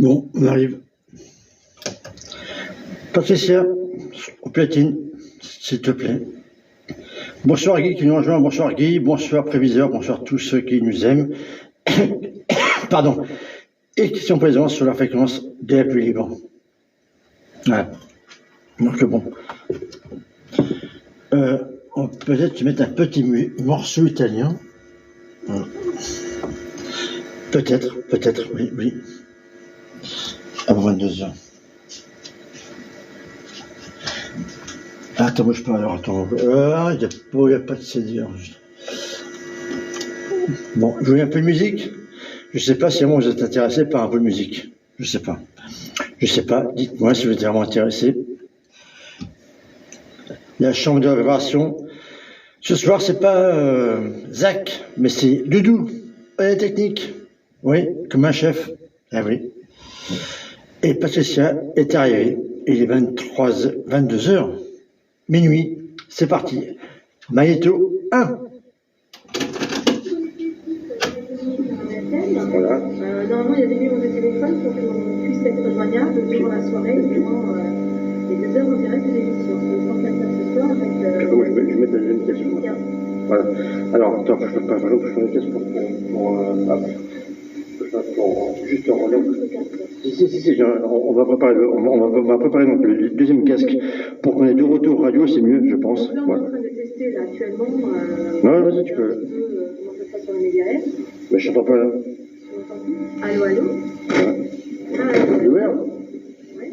Bon, on arrive. Patricia, au platine, s'il te plaît. Bonsoir Guy qui nous rejoint, bonsoir Guy, bonsoir Préviseur, bonsoir tous ceux qui nous aiment. Pardon. Et qui sont présents sur la fréquence des plus libres. Voilà. Donc bon. On peut peut-être se mettre un petit morceau italien. Peut-être, oui. Avant 22h. Attends, moi je peux alors, attends. Il n'y a pas de CD. Bon, je voulais un peu de musique. Je ne sais pas si vous êtes intéressé par un peu de musique. Je sais pas. Dites-moi si vous êtes vraiment intéressé. La chambre de vibration. Ce soir, c'est pas Zach, mais c'est Doudou. La technique. Oui, comme un chef. Ah oui. Et Patricia est arrivée. Il est 22h. Minuit. C'est parti. Magnéto 1. Voilà. Normalement, il y a des numéros de téléphone pour qu'on puisse être joignable durant la soirée, durant les 2 heures en direct de l'émission. C'est le 149 ce soir avec... Je vais mettre la jeune question. Voilà. Alors, attends, je fais une question juste en Si, on va préparer donc le deuxième casque pour qu'on ait 2 retours radio, c'est mieux, je pense. Donc là, on est en train de tester là, actuellement. Non, vas-y, tu peux. Comment ça se passe sur les mégahertz. Mais je t'entends pas là. Allô. C'est ouvert. Oui.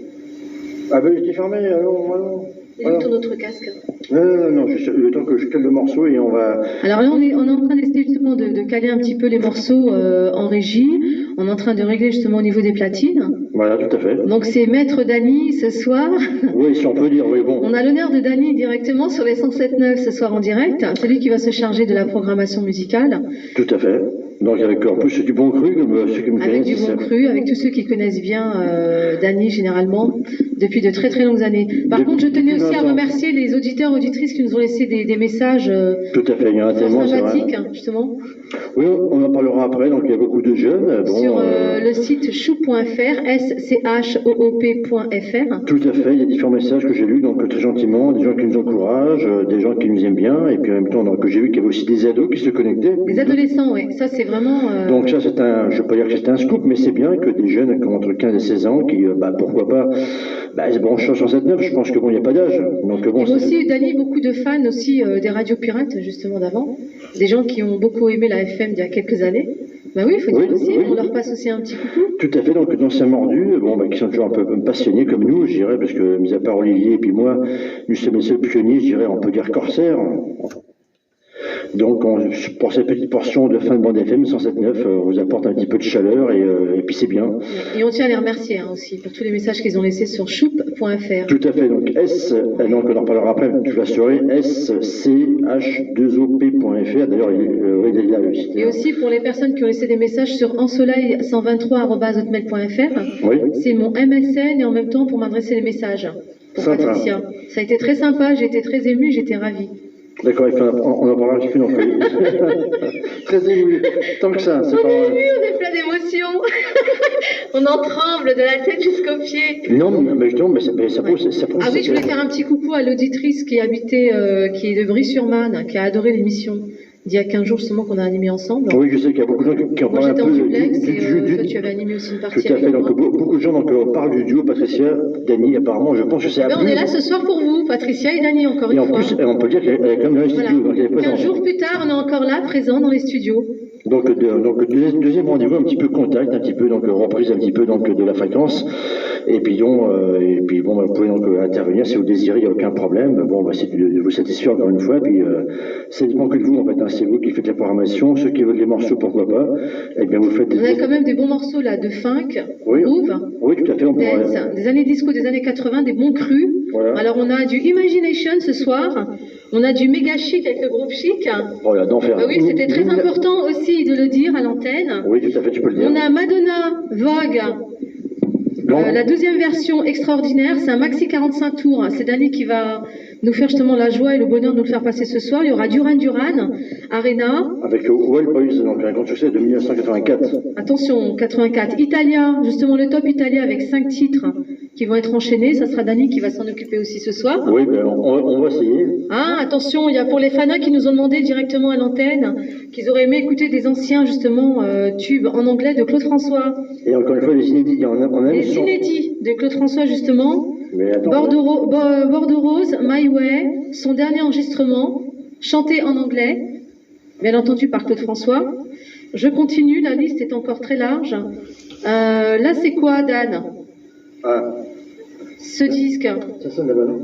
Ah ben, j'étais fermé, alors. Et juste ton autre casque. Non, le temps que je cale le morceau et on va... Alors là, on est en train d'essayer justement de caler un petit peu les morceaux en régie. On est en train de régler justement au niveau des platines. Voilà, tout à fait. Donc c'est Maître Dany ce soir. Oui, si on peut dire, oui, bon. On a l'honneur de Dany directement sur les 107.9 ce soir en direct. C'est lui qui va se charger de la programmation musicale. Tout à fait. Donc avec en plus du bon cru, comme ceux qui me connaissent. Avec du bon cru, avec tous ceux qui connaissent bien Dany généralement, depuis de très très longues années. Par contre, je tenais aussi à remercier les auditeurs, auditrices qui nous ont laissé des messages tout à fait, il y a un tellement sympathiques, justement. Oui, on en parlera après, donc il y a beaucoup de jeunes. Bon, sur le site choup.fr, schoop.fr. Tout à fait, il y a différents messages que j'ai lus, donc très gentiment, des gens qui nous encouragent, des gens qui nous aiment bien, et puis en même temps, donc, j'ai vu qu'il y avait aussi des ados qui se connectaient. Des adolescents, oui, ça c'est vraiment... Donc ça, je ne veux pas dire que c'est un scoop, mais c'est bien que des jeunes qui ont entre 15 et 16 ans, qui, pourquoi pas, se branchent sur 107.9, je pense que bon, il n'y a pas d'âge. Donc bon, et aussi, Dany, beaucoup de fans aussi des radios pirates, justement, d'avant. Des gens qui ont beaucoup aimé la FM il y a quelques années. Bah oui, il faut dire aussi, on leur passe aussi un petit coucou. Tout à fait, donc d'anciens mordus, qui sont toujours un peu passionnés comme nous, je dirais, parce que, mis à part Olivier et puis moi, nous sommes les seuls pionniers, je dirais, on peut dire corsaires. Donc, pour cette petite portion de fin de bande FM 107.9, on vous apporte un petit peu de chaleur et puis c'est bien. Et on tient à les remercier aussi pour tous les messages qu'ils ont laissés sur choup.fr. Tout à fait, donc donc on en reparlera après, je l'assurerai, sch2op.fr. D'ailleurs, il est là aussi. Et aussi pour les personnes qui ont laissé des messages sur ensoleil123@hotmail.fr. Oui. C'est mon MSN et en même temps pour m'adresser les messages. Pour sympa. Patricia. Ça a été très sympa, j'ai été très émue, j'étais ravie. D'accord, on en parlera un petit peu non plus. Très ému, tant que ça. On est ému, on est plein d'émotions. On en tremble de la tête jusqu'aux pieds. Non, mais justement, ça prouve. Ah oui, je voulais faire un petit coucou à l'auditrice qui habitait, qui est de Brie-sur-Marne, qui a adoré l'émission. Il y a 15 jours justement qu'on a animé ensemble. Oui, je sais qu'il y a beaucoup de gens qui en parlent un peu. Moi j'étais en duplex et toi tu avais animé aussi une partie. Tout à fait, donc beaucoup de gens parlent du duo Patricia, Dany, apparemment, je pense que c'est on est là ce soir pour vous, Patricia et Dany, encore une fois. Et en plus, on peut dire qu'elle est quand même dans les studios. Donc elle est présente. 15 jours plus tard, on est encore là, présent dans les studios. Donc deuxième rendez-vous, un petit peu contact, un petit peu donc reprise un petit peu donc de la fréquence. Et puis vous pouvez donc intervenir si vous désirez, il n'y a aucun problème. Bon, c'est de vous satisfaire encore une fois. Puis ça dépend que de vous en fait. C'est vous qui faites la programmation. Ceux qui veulent les morceaux, pourquoi pas. Eh bien vous faites. Vous avez quand même des bons morceaux là, de funk, groove, oui, tout à fait. dance, des années disco, des années 80, des bons crus. Voilà. Alors on a du Imagination ce soir. On a du méga chic avec le groupe chic. Voilà, d'enfer. Oui, c'était très important aussi de le dire à l'antenne. Oui, tout à fait, tu peux le dire. On a Madonna, Vogue. La deuxième version extraordinaire, c'est un maxi 45 tours. C'est Dany qui va nous faire justement la joie et le bonheur de nous le faire passer ce soir. Il y aura Duran Duran, Arena. Avec Wild Boys, donc un grand succès de 1984. Attention, 84. Italia, justement le top italien avec 5 titres qui vont être enchaînés. Ça sera Dani qui va s'en occuper aussi ce soir. Oui, ben, on va essayer. Ah, attention, il y a pour les fans qui nous ont demandé directement à l'antenne qu'ils auraient aimé écouter des anciens justement tubes en anglais de Claude François. Et encore une fois, les inédits, on a les inédits de Claude François justement. Mais attends, Bordeaux Rose, My Way, son dernier enregistrement, chanté en anglais, bien entendu par Claude François. Je continue, la liste est encore très large. Là, c'est quoi, Dan? Ah. Ce disque. Ça sonne là-bas, non?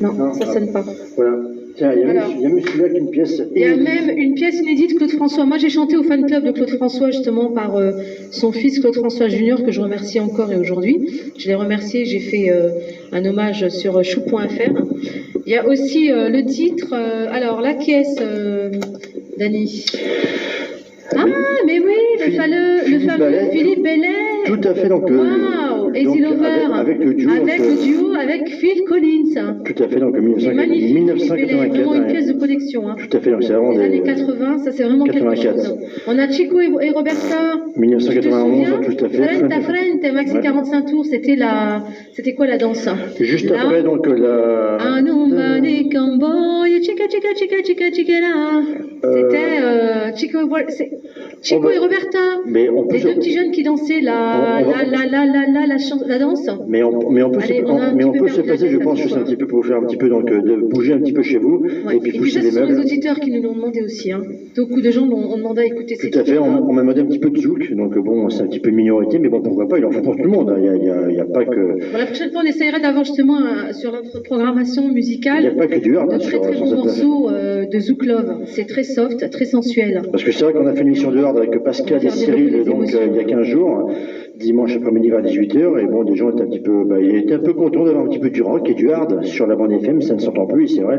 Non, ça sonne pas. Voilà. Tiens, il y a même celui-là qui est une pièce. Il y a même une pièce inédite Claude François. Moi, j'ai chanté au fan club de Claude François, justement, par son fils Claude François Junior, que je remercie encore et aujourd'hui. Je l'ai remercié, j'ai fait un hommage sur chou.fr. Il y a aussi le titre. Alors, là, qui est-ce, Dani? Ah, mais oui, le fameux Philippe Bellet. Tout à fait, donc. Wow, Easy Lover. Avec le duo. Avec Phil Collins. Tout à fait, donc 1984. Vraiment une pièce de collection. Hein. Tout à fait, donc c'est vraiment les années 80, ça c'est vraiment 84. Quelque chose. On a Chico et Roberta. 1991, tout à fait. Frente, Maxi 45 tours, c'était quoi la danse? Juste là, après, donc la. Ah non, de Camboy, chica. C'était Chico et Roberta. Mais on peut les deux petits jeunes qui dansaient la danse. Mais on peut se passer, je pense, juste un petit peu pour vous faire un petit peu, donc de bouger un petit peu chez vous. Ouais. Et puis ça, ce sont les auditeurs qui nous l'ont demandé aussi. Hein. Beaucoup de gens ont demandé à écouter ces Tout à fait, on m'a demandé un petit peu de zouk, donc bon, c'est un petit peu une minorité, mais bon, pourquoi pas, il en faut pour tout le monde. Hein. Il n'y a pas que. Bon, la prochaine fois, on essaierait d'avoir justement sur notre programmation musicale. Il n'y a pas que du hard. De très très bons morceaux de Zouk Love. C'est très soft, très sensuel. Parce que c'est vrai qu'on a fait une émission de hard avec Pascal et Cyril, donc il y a 15 jours, dimanche après-midi vers 18h, et bon, des gens étaient un petit peu, ils étaient un peu contents d'avoir un petit peu du rock et du hard sur la bande FM, ça ne s'entend plus, c'est vrai.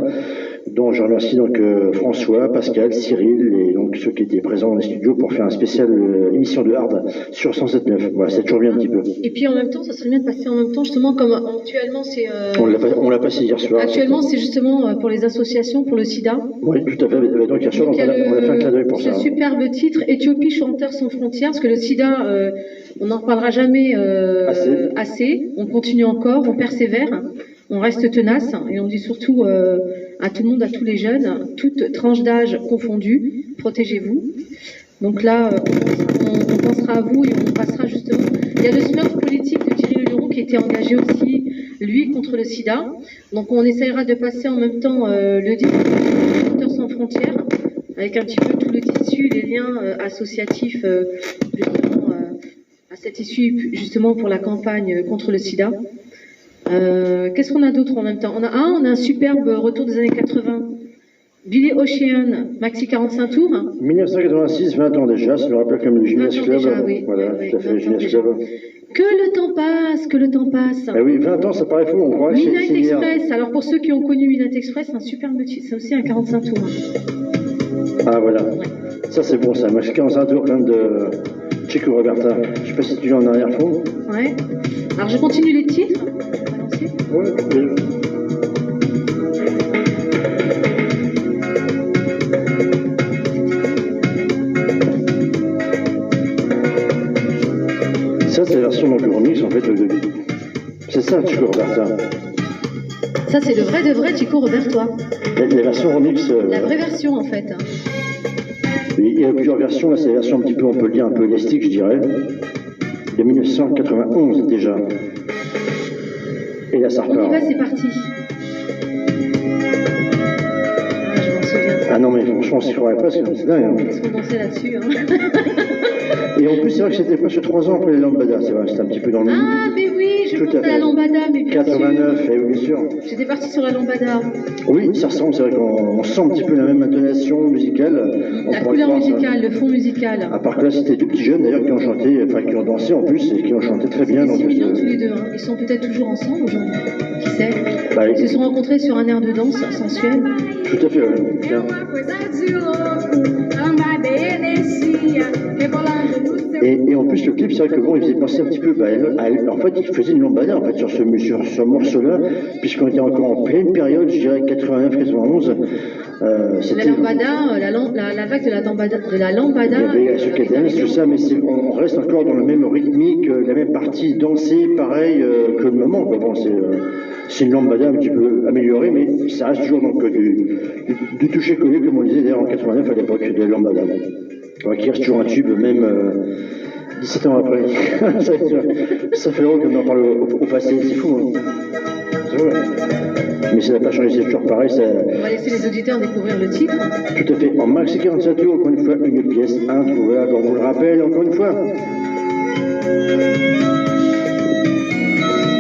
Donc je remercie donc François, Pascal, Cyril et donc ceux qui étaient présents dans les studios pour faire un spécial émission de hard sur 107.9. Voilà, c'est toujours bien un petit peu. Et puis en même temps, ça serait bien de passer en même temps, justement, comme actuellement c'est. On l'a passé hier soir. Actuellement, c'est justement pour les associations, pour le SIDA. Oui, tout à fait. Donc hier soir, on a fait un clin d'œil pour ça. Ce superbe titre, Éthiopie, chanteurs sans frontières, parce que le SIDA, on n'en reparlera jamais assez. On continue encore, on persévère, on reste tenace, et on dit surtout à tout le monde, à tous les jeunes, toutes tranches d'âge confondues, protégez-vous. Donc là, on pensera à vous et on passera justement. Il y a le smurf politique de Thierry Leluron qui était engagé aussi, lui, contre le sida. Donc on essaiera de passer en même temps le disque Chanteurs sans frontières, avec un petit peu tout le tissu, les liens associatifs justement à cette issue justement pour la campagne contre le sida. Qu'est-ce qu'on a d'autre en même temps? On a un superbe retour des années 80. Billy Ocean, Maxi 45 tours. 1986, 20 ans déjà, ça me rappelle comme le Gymnase Club. Déjà, oui, voilà, oui, tout à fait, le Gymnase Club. Que le temps passe, que le temps passe. Ah oui, 20 ans, ça paraît fou, on croit que Midnight Express, alors pour ceux qui ont connu Midnight Express, un superbe titre, c'est aussi un 45 tours. Ah voilà, Ouais. ça c'est bon ça, Maxi 45 tours quand même de Chico Roberta. Je sais pas si tu l'as en arrière-fond. Ouais. Alors je continue les titres. On va balancer. Ouais, ça, c'est la version donc remix en fait. C'est ça, Chico Roberta. Ça c'est le vrai de vrai Chico Roberta. La version remix. La vraie version en fait. Il y a plusieurs versions, là c'est la version un petit peu, on peut le dire, un peu élastique, je dirais. De 1991 déjà. Et là ça On y repart. va, c'est parti. Ah, je m'en souviens. Ah non mais franchement, je ne croirais pas, c'est dingue. Hein. Qu'est-ce qu'on dansait là-dessus, hein. Et en plus, c'est vrai que c'était presque 3 ans après les Lambada, c'est vrai, c'était un petit peu dans le même. Ah, mais oui, je Tout pense à à la fait. lambada, mais bien 89, sûr. et oui, bien sûr. J'étais partie sur la lambada. Oui, ça ressemble, c'est vrai qu'on sent un petit peu la même intonation musicale. On La pourrait couleur croire ça. musicale, le fond musical. À part que là, c'était deux petits jeunes d'ailleurs qui ont chanté, enfin qui ont dansé en plus et qui ont chanté très bien. C'est Donc, bien tous les deux, hein. Ils sont peut-être toujours ensemble aujourd'hui. Qui sait? bah, Ils se sont rencontrés sur un air de danse sensuel. tout à fait, ouais. Bien. Et en plus, le clip, c'est vrai que bon, il faisait penser un petit peu, en fait, il faisait une lambada, en fait, sur ce morceau-là, puisqu'on était encore en pleine période, je dirais 89-91. La lambada, la vague de la lambada. Il y avait ce cadence, tout ça, mais on reste encore dans le même rythmique, la même partie dansée, pareil que le moment, quoi. Bon, c'est une lambada un petit peu améliorée, mais ça reste toujours donc du toucher connu, comme on disait d'ailleurs en 89 à l'époque de lambada. Qui reste toujours un tube, même 17 ans après. ça fait drôle qu'on en parle au passé, c'est fou. Hein. C'est vrai. Mais ça n'a pas changé, c'est toujours pareil. On va laisser les auditeurs découvrir le titre. Tout à fait. En maxi 47 tours, encore une fois, une pièce introuvable, on vous le rappelle, encore une fois.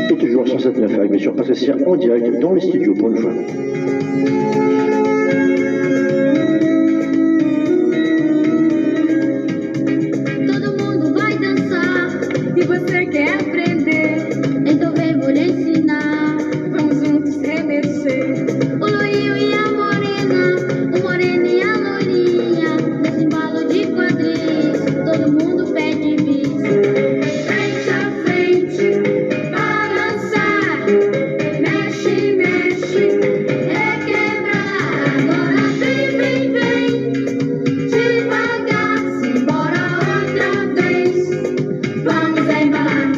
Et toujours 107.9 avec bien sûr Patricia en direct dans les studios pour une fois. Você quer aprender? Então vem, vou lhe ensinar. Vamos juntos remecer. O loirinho e a morena, o moreno e a loirinha. Nesse embalo de quadris, todo mundo pede bis. Frente a frente, balançar. Mexe, mexe, requebrar. Agora vem, vem, vem. Devagar, simbora outra vez. Vamos embalar.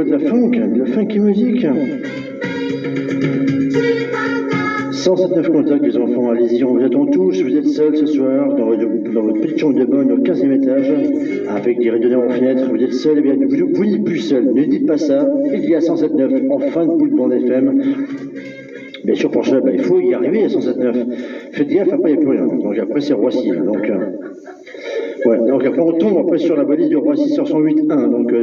de la funk, de la funky musique. 107.9 contacts, les enfants, allez-y, on vous attend tous. Vous êtes seuls ce soir dans votre petite chambre de bonne au 15e étage, avec des rayonneurs aux fenêtres. Vous êtes seuls, et bien vous n'êtes plus seuls. Ne dites pas ça. Il y a 107.9 en fin de bout de bande FM. Bien sûr, pour ça, il faut y arriver à 107.9. Faites gaffe, après il n'y a plus rien. Donc après, c'est Roissy. Donc, Ouais, donc après on tombe après sur la balise du roi 6 sur 108.1, donc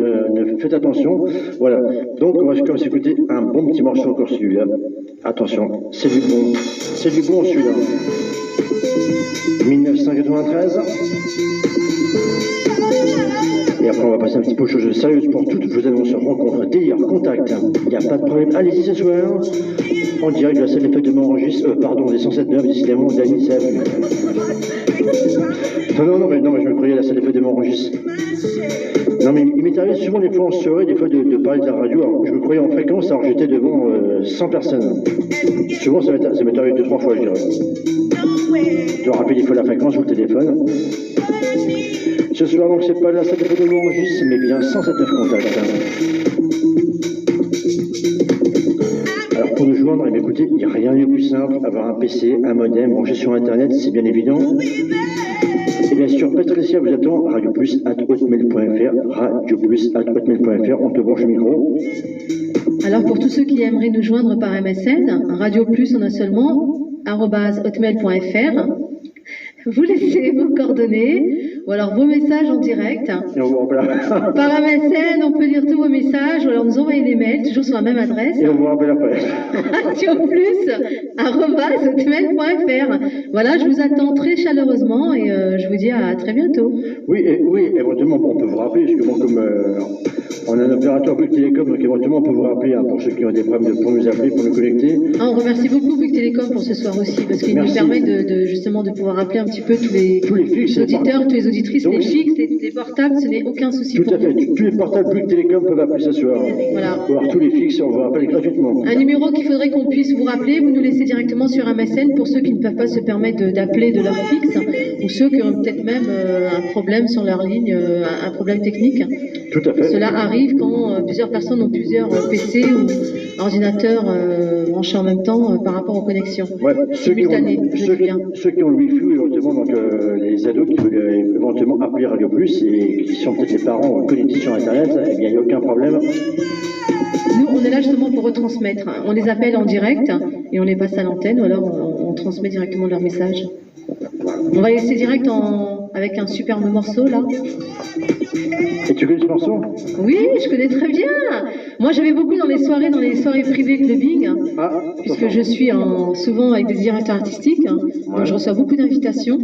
faites attention. Voilà, donc on va s'écouter un bon petit morceau encore celui-là. Attention, c'est du bon celui-là. 1993. Et après on va passer un petit peu aux choses sérieuses pour toutes vos annonces, rencontres, délire, contact. Il n'y a pas de problème, allez-y ce soir. En direct de la salle des fêtes de Montregis, pardon, des 107.9, décidément, Dany, c'est à vue. Non, mais je me croyais à la salle des fêtes de Montregis. Non, mais il m'est arrivé souvent des fois en soirée, des fois de parler de la radio. Alors, je me croyais en fréquence, alors j'étais devant 100 personnes. Souvent, ça m'est arrivé 2-3 fois, je dirais. Je dois rappeler des fois la fréquence ou le téléphone. Ce soir, donc, c'est pas la salle des fêtes de Montregis, mais bien 107.9 contact. Alors pour nous joindre, eh bien, écoutez, il n'y a rien de plus simple, avoir un PC, un modem, branché sur Internet, c'est bien évident. Et bien sûr, Patricia vous attend, radioplus@hotmail.fr, radioplus@hotmail.fr, on te branche le micro. Alors pour tous ceux qui aimeraient nous joindre par MSN, Radio Plus en un seul mot, @hotmail.fr, vous laissez vos coordonnées ou alors vos messages en direct. Et on vous rappelle. Par MSN, on peut lire tous vos messages ou alors nous envoyer des mails, toujours sur la même adresse. Et on vous rappelle après. radioplus@hotmail.fr. Voilà, je vous attends très chaleureusement et je vous dis à très bientôt. Oui, éventuellement, on peut vous rappeler, parce que bon, comme on a un opérateur Bouygues Télécom, donc éventuellement, on peut vous rappeler pour ceux qui ont des problèmes pour nous appeler, pour nous connecter. On remercie beaucoup Bouygues Télécom pour ce soir aussi, parce qu'il nous permet justement de pouvoir rappeler un petit peu tous les fixes, auditeurs, toutes les auditrices, donc, les fixes, les portables, ce n'est aucun souci tout pour à fait. nous. Tous les portables Bouygues Télécom peuvent appeler ce soir. Voilà. Ou alors tous les fixes, on vous rappelle gratuitement. Un numéro qu'il faudrait qu'on puisse vous rappeler, vous nous laissez directement sur MSN pour ceux qui ne peuvent pas se permettre d'appeler de leur fixe, ou ceux qui ont peut-être même un problème sur leur ligne, un problème technique. Tout à fait. Cela arrive quand plusieurs personnes ont plusieurs PC ou ordinateurs branchés en même temps par rapport aux connexions. Ouais, ceux qui ont le Wi-Fi, éventuellement, donc les ados qui veulent éventuellement appeler Radio Plus et qui sont peut-être les parents connectés sur Internet, eh bien, il n'y a aucun problème. Nous, on est là justement pour retransmettre. On les appelle en direct et on les passe à l'antenne, ou alors on transmet directement leur message. On va laisser direct avec un superbe morceau, là. Et tu connais ce morceau? Oui, je connais très bien. Moi, j'avais beaucoup dans les soirées privées clubbing, puisque je suis souvent avec des directeurs artistiques, donc je reçois beaucoup d'invitations.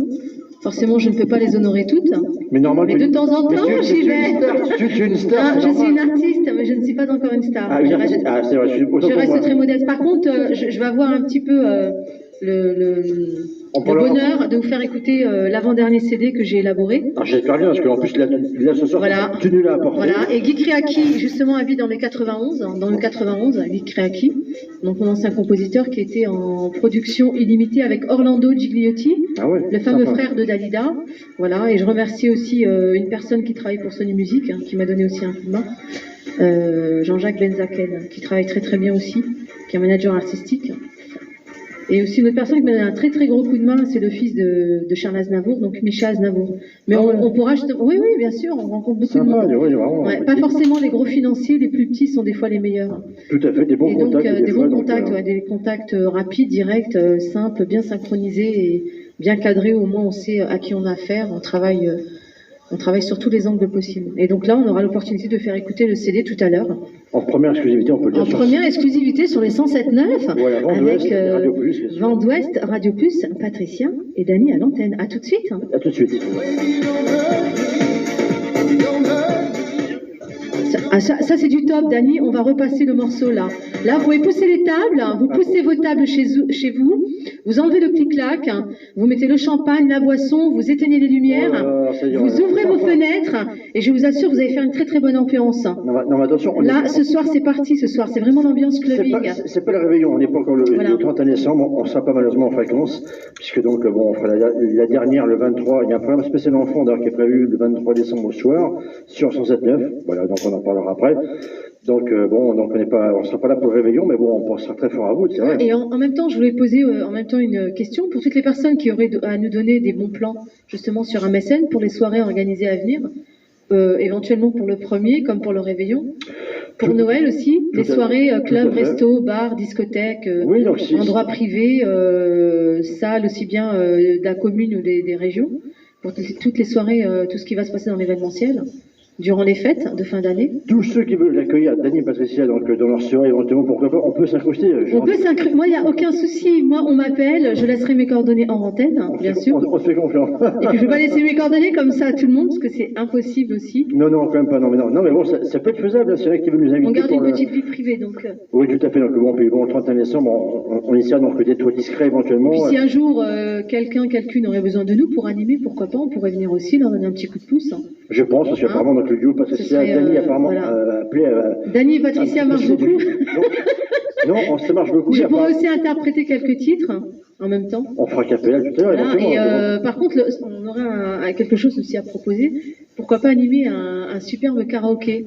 Forcément, je ne peux pas les honorer toutes. Mais de temps en temps, j'y vais. Tu es une star. Je suis une artiste, mais je ne suis pas encore une star. C'est vrai, je reste très modeste. Par contre, je vais avoir un petit peu le bonheur de vous faire écouter l'avant-dernier CD que j'ai élaboré. J'espère bien, parce qu'en plus, là ce soir, tu nous l'as apporté. Voilà, et Guy Créaqui, justement, habite dans le 91, Guy Créaqui, donc mon ancien compositeur qui était en production illimitée avec Orlando Gigliotti, le fameux frère de Dalida. Voilà, et je remercie aussi une personne qui travaille pour Sony Music, qui m'a donné aussi un coup de main, Jean-Jacques Benzaken, qui travaille très très bien aussi, qui est un manager artistique. Et aussi une autre personne qui m'a donné un très très gros coup de main, c'est le fils de Charles Aznavour, donc Micha Aznavour. Mais on pourra justement... Oui, bien sûr, on rencontre beaucoup de monde. Pas forcément les gros financiers, les plus petits sont des fois les meilleurs. Tout à fait, des bons contacts. Des contacts rapides, directs, simples, bien synchronisés et bien cadrés, au moins on sait à qui on a affaire, on travaille sur tous les angles possibles. Et donc là, on aura l'opportunité de faire écouter le CD tout à l'heure. En première exclusivité, on peut le dire. En première exclusivité sur les 107.9, voilà, avec Vent d'Ouest, Radio Plus, Patricia et Dany à l'antenne. À tout de suite. À tout de suite. Ça c'est du top, Dany. On va repasser le morceau là. Là, vous pouvez pousser les tables, vous poussez vos tables chez vous, vous enlevez le clic-clac, vous mettez le champagne, la boisson, vous éteignez les lumières, vous ouvrez vos fenêtres, et je vous assure, vous allez faire une très très bonne ambiance. Non, attention. Là, ce soir, c'est parti, c'est vraiment l'ambiance clubbing. C'est pas le réveillon, on n'est pas encore le 31 décembre, on sera pas malheureusement en fréquence, puisque donc, on fera la dernière le 23, il y a un programme spécial enfant qui est prévu le 23 décembre au soir, sur 107.9, voilà, donc on en parlera après. Donc on sera pas là pour le réveillon, mais bon, on pensera très fort à vous, c'est vrai. Et en même temps, je voulais poser en même temps une question pour toutes les personnes qui auraient à nous donner des bons plans, justement sur un MSN pour les soirées organisées à venir, éventuellement pour le premier comme pour le réveillon. Pour Noël aussi, les soirées club, resto, bar, discothèque, endroits privés, salles aussi bien de la commune ou des régions. pour toutes les soirées, tout ce qui va se passer dans l'événementiel, durant les fêtes de fin d'année. Tous ceux qui veulent accueillir Dany et Patricia donc, dans leur soirée, éventuellement, pourquoi pas, on peut s'incruster. On peut s'incruster. Moi, il n'y a aucun souci. Moi, on m'appelle, je laisserai mes coordonnées en antenne, bien sûr. On se fait confiance. Et puis, je ne vais pas laisser mes coordonnées comme ça à tout le monde, parce que c'est impossible aussi. Non, quand même pas. Non, mais bon, ça peut être faisable. Hein, c'est vrai qu'ils veulent nous inviter. On garde une petite vie privée, donc. Oui, tout à fait. Donc, bon, puis bon, le 31 décembre, on essaiera donc d'être discret éventuellement. Et puis, si un jour, quelqu'un aurait besoin de nous pour animer, pourquoi pas, on pourrait venir aussi leur donner un petit coup de pouce. Je pense, parce qu'apparemment, donc le duo Patricia, Dany, apparemment, appelé. Dany et Patricia marchent beaucoup. Non, ça marche beaucoup. Je pourrais aussi interpréter quelques titres en même temps. On fera capella tout à l'heure. Voilà, et par contre, on aurait quelque chose aussi à proposer. Pourquoi pas animer un superbe karaoké,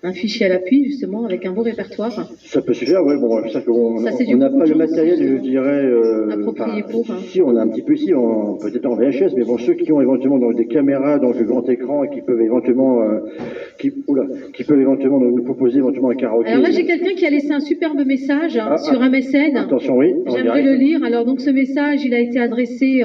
un fichier à l'appui justement avec un beau répertoire. Ça peut se faire, ouais. Bon, ça on n'a pas le matériel, je dirais. Approprié pour. Si, on a un petit peu ici, peut-être en VHS, mais bon, ceux qui ont éventuellement donc des caméras, donc le grand écran, et qui peuvent éventuellement, nous proposer éventuellement un karaoké. Alors là, j'ai quelqu'un qui a laissé un superbe message sur MSN. Attention, oui. J'aimerais le lire. Alors donc ce message, il a été adressé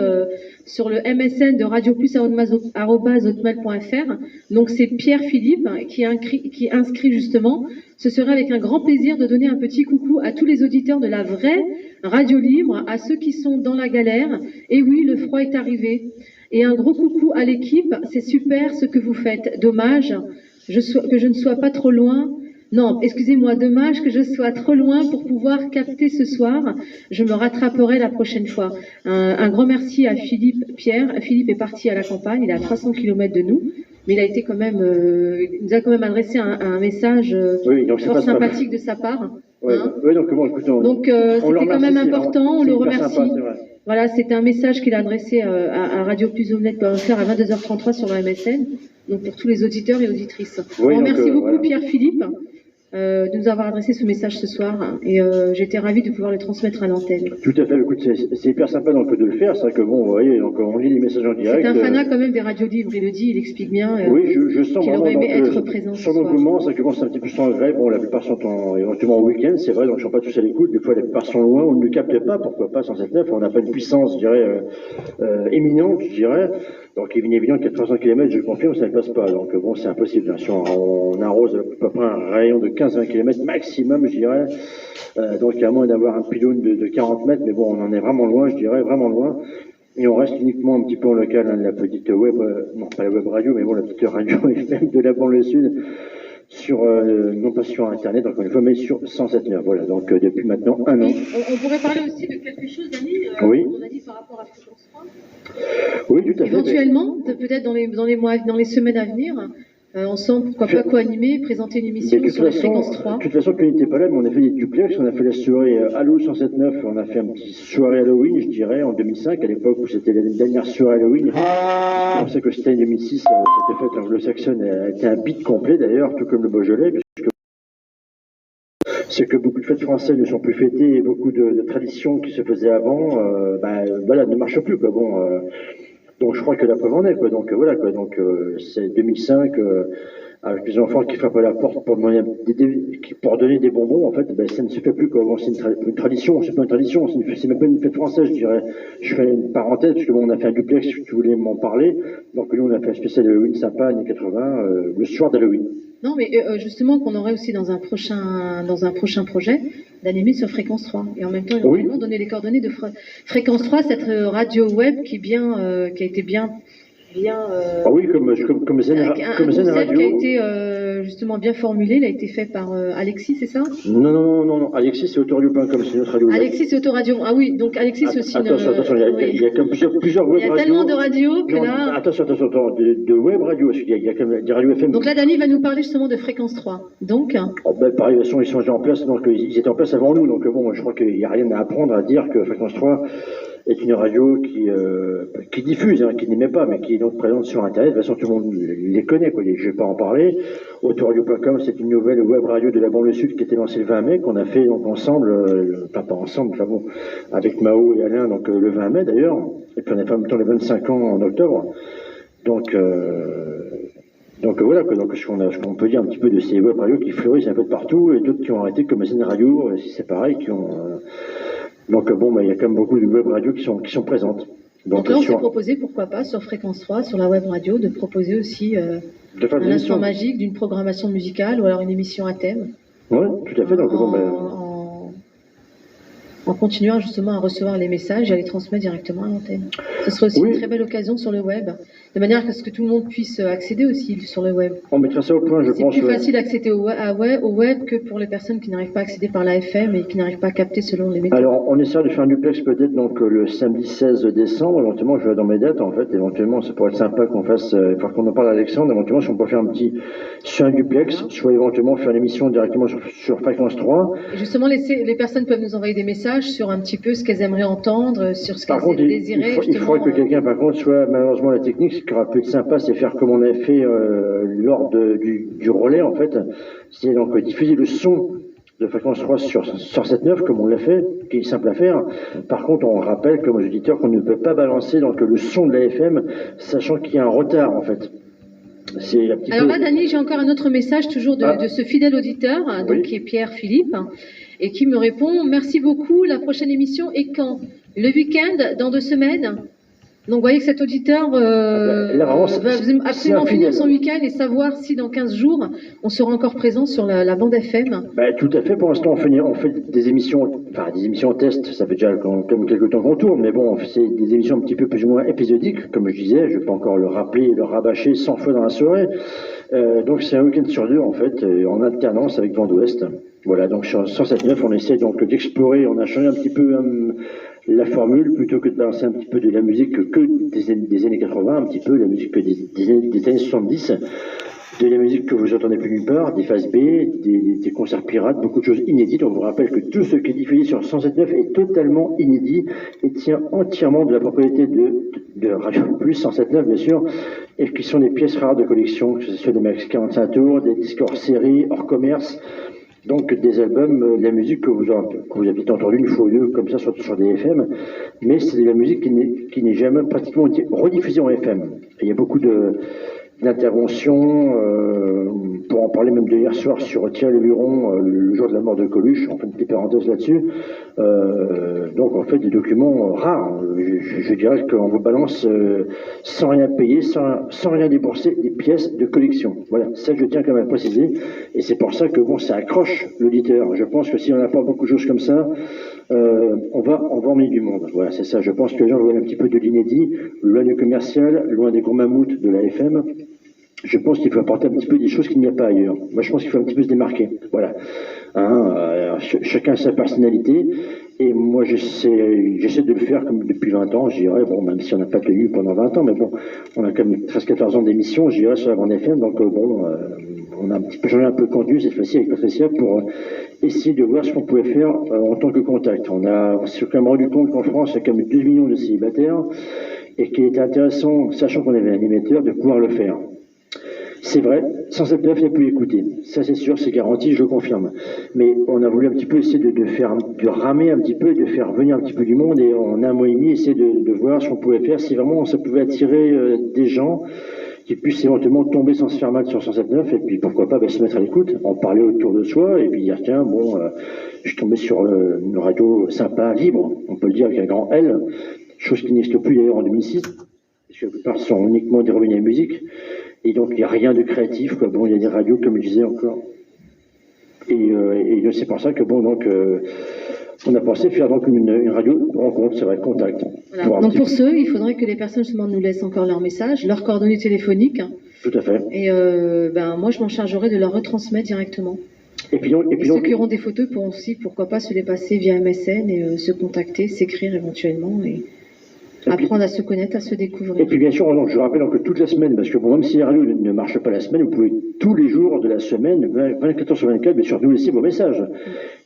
sur le MSN de radioplus@hotmail.fr. Donc c'est Pierre Philippe qui inscrit justement. Ce serait avec un grand plaisir de donner un petit coucou à tous les auditeurs de la vraie radio libre, à ceux qui sont dans la galère. Et oui, le froid est arrivé. Et un gros coucou à l'équipe. C'est super ce que vous faites. Dommage que je ne sois pas trop loin. Non, excusez-moi, dommage que je sois trop loin pour pouvoir capter ce soir. Je me rattraperai la prochaine fois. Un grand merci à Philippe Pierre. Philippe est parti à la campagne, il est à 300 km de nous, mais il a été quand même, il nous a quand même adressé un message fort sympathique de sa part. Oui, donc bon, écoutons. Donc c'était quand même important, on le remercie. Sympa, voilà, c'était un message qu'il a adressé à radioplusomnet.fr à 22h33 sur le MSN. Donc pour tous les auditeurs et auditrices. Oui, merci beaucoup Pierre Philippe de nous avoir adressé ce message ce soir et j'étais ravie de pouvoir le transmettre à l'antenne. Tout à fait, écoute, c'est hyper sympa donc de le faire, c'est vrai que bon, vous voyez, donc on lit les messages en direct. C'est un fanat quand même des radios libres, il le dit, il explique bien oui, je sens qu'il aurait aimé être présent sur le mouvement, c'est que bon, c'est un petit peu sans grève, bon, la plupart sont éventuellement au week-end, c'est vrai, donc ils ne sont pas tous à l'écoute, des fois la plupart sont loin, on ne le capte pas, pourquoi pas 107.9, on n'a pas une puissance, je dirais, éminente, je dirais. Donc il est évident qu'à 300 km, je confirme, ça ne passe pas. Donc bon, c'est impossible. Si on arrose à peu près un rayon de 15-20 km maximum, je dirais. Donc il y a moins d'avoir un pylône de 40 mètres, mais bon, on en est vraiment loin, je dirais, vraiment loin. Et on reste uniquement un petit peu en local, hein, la petite web, non pas la web radio, mais bon, la petite radio FM de la banlieue sud, sur, non pas sur Internet, encore une fois, mais sur 107.9. Voilà, donc depuis maintenant un an. On pourrait parler aussi de quelque chose, Dany, oui. On a dit par rapport à Fréquence 3. Oui, tout à fait. Éventuellement, peut-être dans les semaines à venir, ensemble, pourquoi pas co-animer, présenter une émission sur la Fréquence 3. De toute façon, tu n'étais pas là, mais on a fait des duplex, on a fait la soirée Halo 107.9, on a fait une petite soirée Halloween, je dirais, en 2005, à l'époque où c'était la dernière soirée Halloween. C'est pour ça que c'était en 2006, c'était fait anglo-saxonne, était un beat complet d'ailleurs, tout comme le Beaujolais, puisque c'est que beaucoup de fêtes françaises ne sont plus fêtées et beaucoup de traditions qui se faisaient avant, voilà, ne marchent plus, quoi. Bon, donc je crois que la preuve en est, quoi. Donc voilà, quoi. Donc c'est 2005, avec les enfants qui frappent à la porte pour donner des bonbons, en fait, ça ne se fait plus, quoi. Bon, c'est une tradition, c'est pas une tradition, c'est même pas une fête française, je dirais. Je fais une parenthèse, parce que bon, on a fait un duplex, si tu voulais m'en parler. Donc nous, on a fait un spécial Halloween sympa, années 80, le soir d'Halloween. Non, mais justement, qu'on aurait aussi dans un prochain projet d'animer sur Fréquence 3. Et en même temps, éventuellement, donner les coordonnées de Fréquence 3, cette radio web qui a été bien ah oui, comme Zen Radio. Qui a été justement bien formulé, il a été fait par Alexis, c'est ça? Non. Alexis, c'est autoradio.com, c'est notre radio. Alexis, c'est autoradio. Ah oui, donc Alexis, c'est aussi attention, il y a comme plusieurs web radios. Il y a tellement de radios que là. Attention, de web radio, il y a quand même des radios FM. Donc là, Dany va nous parler justement de Fréquence 3. Donc. Par de toute façon, ils sont déjà en place, donc ils étaient en place avant nous, donc bon, je crois qu'il n'y a rien à apprendre à dire que Fréquence 3 est une radio qui diffuse, hein, qui n'émet pas, mais qui est donc présente sur Internet. De toute façon, tout le monde les connaît, quoi. Je ne vais pas en parler. Autoradio.com, c'est une nouvelle web radio de la banlieue sud qui a été lancée le 20 mai, qu'on a fait donc ensemble, pas ensemble, enfin bon, avec Mao et Alain, donc le 20 mai d'ailleurs. Et puis on a fait en même temps les 25 ans en octobre. Donc voilà, quoi. Donc ce qu'on peut dire un petit peu de ces web radios qui fleurissent un peu de partout, et d'autres qui ont arrêté, comme Zen Radio, si c'est pareil, qui ont. Donc bon, il y a quand même beaucoup de web radios qui sont présentes. Donc là, on s'est proposé, pourquoi pas, sur Fréquence 3, sur la web radio, de proposer aussi un instant magique d'une programmation musicale ou alors une émission à thème. Oui, tout à fait. Donc, en continuant justement à recevoir les messages et à les transmettre directement à l'antenne. Ce serait aussi une très belle occasion sur le web, de manière à ce que tout le monde puisse accéder aussi sur le web. On mettra ça au point, je pense. C'est plus facile d'accéder au web que pour les personnes qui n'arrivent pas à accéder par la FM et qui n'arrivent pas à capter selon les méthodes. Alors, on essaie de faire un duplex peut-être donc le samedi 16 décembre. Éventuellement, je vais dans mes dates, en fait. Éventuellement, ça pourrait être sympa qu'on fasse, qu'on en parle à Alexandre. Éventuellement, si on peut faire un petit, soit un duplex, soit éventuellement faire l'émission directement sur Fréquence 3. Et justement, les personnes peuvent nous envoyer des messages sur un petit peu ce qu'elles aimeraient entendre, sur ce qu'elles désiraient. Il faudrait que quelqu'un, par contre, soit malheureusement la technique. Ce qui aurait pu être sympa, c'est faire comme on a fait lors du relais, en fait. C'est donc diffuser le son de Fréquence 3 sur 107.9, comme on l'a fait, qui est simple à faire. Par contre, on rappelle, comme aux auditeurs, qu'on ne peut pas balancer donc, le son de la FM, sachant qu'il y a un retard, en fait. Alors là, Dany, j'ai encore un autre message, toujours de ce fidèle auditeur, donc, qui est Pierre Philippe, et qui me répond « Merci beaucoup, la prochaine émission est quand? Le week-end, dans 2 semaines ?» Donc vous voyez que cet auditeur va absolument finir son week-end et savoir si dans 15 jours, on sera encore présent sur la bande FM. Tout à fait, pour l'instant on fait des émissions, en test, ça fait déjà quand même quelques temps qu'on tourne, mais bon, c'est des émissions un petit peu plus ou moins épisodiques, comme je disais, je ne vais pas encore le rappeler et le rabâcher 100 fois dans la soirée. Donc c'est un week-end sur 2 en fait, en alternance avec Vent d'Ouest. Voilà, donc sur 107.9, on essaie donc d'explorer, on a changé un petit peu la formule, plutôt que de balancer un petit peu de la musique que des années 80, un petit peu la musique des années 70, de la musique que vous entendez plus nulle part, des phases B, des concerts pirates, beaucoup de choses inédites. On vous rappelle que tout ce qui est diffusé sur 107.9 est totalement inédit et tient entièrement de la propriété de Radio Plus 107.9 bien sûr, et qui sont des pièces rares de collection, que ce soit des Max 45 tours, des disques hors série, hors commerce. Donc des albums, de la musique que vous avez peut-être entendu une fois ou deux comme ça sur des FM, mais c'est de la musique qui n'est jamais pratiquement été rediffusée en FM. Et il y a beaucoup d'interventions, pour en parler même de hier soir sur Thierry Le Buron, le jour de la mort de Coluche, on fait une petite parenthèse là-dessus. Donc en fait des documents rares. Je dirais qu'on vous balance sans rien payer, sans rien débourser, des pièces de collection. Voilà, ça je tiens quand même à préciser. Et c'est pour ça que bon, ça accroche l'auditeur. Je pense que si on n'a pas beaucoup de choses comme ça, on va emmener du monde. Voilà, c'est ça. Je pense que les gens veulent un petit peu de l'inédit, loin du commercial, loin des gros mammouths de la FM. Je pense qu'il faut apporter un petit peu des choses qu'il n'y a pas ailleurs. Moi, je pense qu'il faut un petit peu se démarquer. Voilà. Chacun a sa personnalité. Et moi, j'essaie de le faire comme depuis 20 ans. Je dirais, bon, même si on n'a pas tenu pendant 20 ans, mais bon, on a quand même 13-14 ans d'émission, je dirais, sur la bande FM. Donc, on a un petit peu changé un peu de contenu cette fois-ci avec Patricia pour essayer de voir ce qu'on pouvait faire en tant que contact. On s'est quand même rendu compte qu'en France, il y a quand même 2 millions de célibataires et qu'il était intéressant, sachant qu'on avait un émetteur, de pouvoir le faire. C'est vrai, 107.9, il n'y a plus écouté. Ça, c'est sûr, c'est garanti, je le confirme. Mais on a voulu un petit peu essayer de ramer un petit peu, de faire venir un petit peu du monde et en un mois et demi, essayer de voir ce qu'on pouvait faire, si vraiment ça pouvait attirer des gens qui puissent éventuellement tomber sans se faire mal sur 107.9 et puis pourquoi pas se mettre à l'écoute, en parler autour de soi et puis dire tiens, bon, je suis tombé sur une radio sympa, libre, on peut le dire avec un grand L, chose qui n'existe plus d'ailleurs en 2006, parce que la plupart sont uniquement des revenus à la musique. Et donc, il n'y a rien de créatif, quoi. Bon, il y a des radios, comme je disais encore. Et c'est pour ça que, bon, donc, on a pensé faire donc une radio rencontre, c'est vrai, contact. Voilà. Donc, pour ceux, il faudrait que les personnes, justement, nous laissent encore leur message, leurs coordonnées téléphoniques. Tout à fait. Et, moi, je m'en chargerai de leur retransmettre directement. Et puis ceux qui auront des photos pourront aussi, pourquoi pas, se les passer via MSN et se contacter, s'écrire éventuellement et apprendre à se connaître, à se découvrir. Et puis bien sûr, je rappelle que toute la semaine, parce que bon, même si la radio ne marche pas la semaine, vous pouvez tous les jours de la semaine, 24 sur 24, bien sûr, nous laisser vos messages.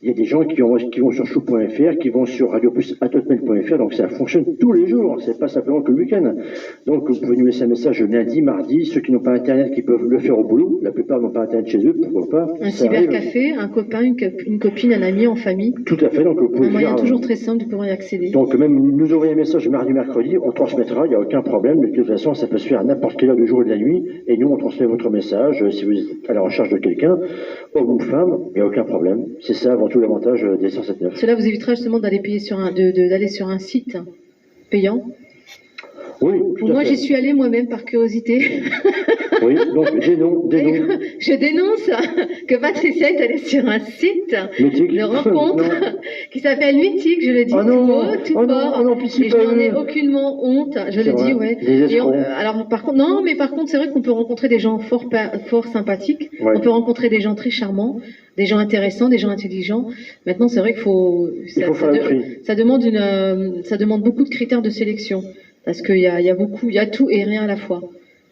Il y a des gens qui vont sur chou.fr, qui vont sur radioplus@hotmail.fr, donc ça fonctionne tous les jours, c'est pas simplement que le week-end. Donc vous pouvez nous laisser un message lundi, mardi, ceux qui n'ont pas internet, qui peuvent le faire au boulot, la plupart n'ont pas internet chez eux, pourquoi pas. Un cybercafé, un copain, une copine, un ami en famille. Tout à fait, donc vous pouvez un moyen toujours très simple de pouvoir y accéder. Donc même nous envoyer un message mardi, mercredi, on transmettra, il n'y a aucun problème, de toute façon ça peut se faire à n'importe quelle heure du jour et de la nuit, et nous on transmet votre message, si vous êtes à la recherche de quelqu'un, homme ou femme, il n'y a aucun problème, c'est ça avant tout l'avantage des 107.9. Cela vous évitera justement d'aller payer d'aller sur un site payant Oui, tout à Moi, fait. j'y suis allée moi-même par curiosité. Oui, donc des noms. Je dénonce que Patricia est allée sur un site Mythique. de rencontre Non. qui s'appelle Mythique, je le dis Oh tout non, haut, tout oh non, fort. oh non, puis c'est Et je pas n'en ai eux. aucunement honte, je C'est le dis, vrai, ouais. des escrocs. Alors, par contre, non, mais par contre, c'est vrai qu'on peut rencontrer des gens fort sympathiques. Ouais. On peut rencontrer des gens très charmants, des gens intéressants, des gens intelligents. Maintenant, c'est vrai qu'il faut, Il faut faire le tri. ça demande beaucoup de critères de sélection. Parce qu'il y a tout et rien à la fois.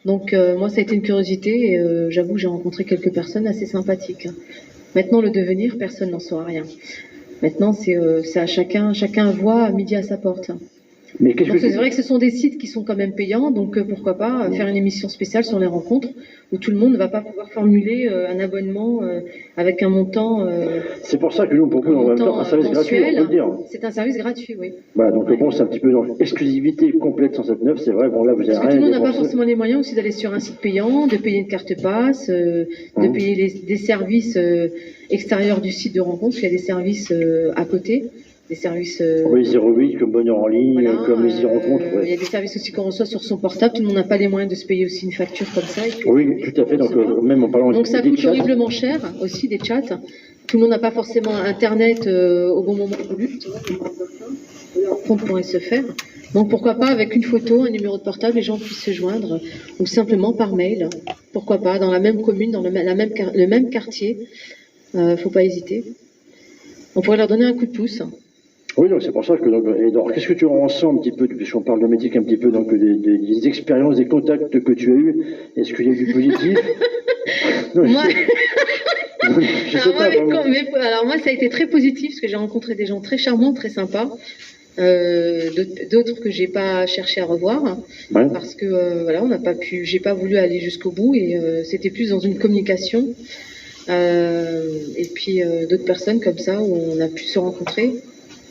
Donc moi ça a été une curiosité et j'avoue que j'ai rencontré quelques personnes assez sympathiques. Maintenant le devenir, personne n'en saura rien. Maintenant c'est à chacun voit midi à sa porte. Mais qu'est-ce Donc que c'est vrai que ce sont des sites qui sont quand même payants, donc pourquoi pas faire une émission spéciale sur les rencontres où tout le monde ne va pas pouvoir formuler un abonnement avec un montant. C'est pour ça que nous on propose en même temps un service gratuit, on peut le dire. C'est un service gratuit, oui. Voilà, donc bon, c'est un petit peu dans l'exclusivité complète 107.9, c'est vrai, bon là vous avez Parce que rien tout le monde à n'a pas dépenser. forcément les moyens aussi d'aller sur un site payant, de payer une carte passe, de payer des services extérieurs du site de rencontre. Il y a des services à côté, des services. Oui, 08 comme Bonheur en ligne, Voilà, comme les rencontres. il y a des services aussi qu'on reçoit sur son portable. Tout le monde n'a pas les moyens de se payer aussi une facture comme ça. Et puis, Oui, tout à fait, donc même en parlant donc ça des coûte chats, horriblement cher aussi des chats. Tout le monde n'a pas forcément Internet au bon moment voulu. La rencontre pourrait se faire. Donc pourquoi pas avec une photo, un numéro de portable, les gens puissent se joindre, ou simplement par mail. Pourquoi pas dans la même commune, dans le même quartier. Faut pas hésiter. On pourrait leur donner un coup de pouce. Oui, donc c'est pour ça que donc, et donc qu'est-ce que tu ressens un petit peu, puisqu'on parle de médic un petit peu, donc des expériences, des contacts que tu as eus, est-ce qu'il y a eu du positif? Non, Moi, je sais pas, vraiment. alors moi ça a été très positif parce que j'ai rencontré des gens très charmants, très sympas. D'autres que j'ai pas cherché à revoir Ouais. parce que voilà, j'ai pas voulu aller jusqu'au bout et c'était plus dans une communication. Et puis d'autres personnes comme ça où on a pu se rencontrer.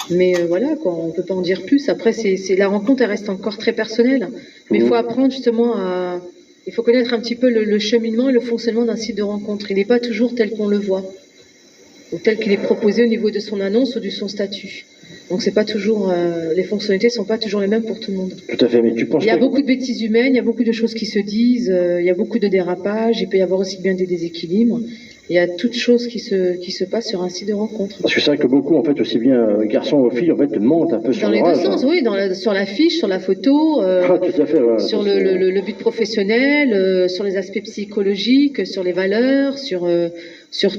Mais voilà, quoi, on peut pas en dire plus. Après, la rencontre, elle reste encore très personnelle. Mais il faut apprendre justement il faut connaître un petit peu le cheminement et le fonctionnement d'un site de rencontre. Il n'est pas toujours tel qu'on le voit, ou tel qu'il est proposé au niveau de son annonce ou de son statut. Donc c'est pas toujours, les fonctionnalités sont pas toujours les mêmes pour tout le monde. Tout à fait, mais tu penses Il y a pas- beaucoup de bêtises humaines, il y a beaucoup de choses qui se disent, il y a beaucoup de dérapages, il peut y avoir aussi bien des déséquilibres. Il y a toutes choses qui se passent sur un site de rencontre. Parce que c'est vrai que beaucoup, en fait, aussi bien garçons que filles, en fait, mentent un peu sur Dans les leur deux âge, sens, hein. oui, sur la fiche, sur la photo, Ah, tout à fait, voilà. sur le but professionnel, sur les aspects psychologiques, sur les valeurs, sur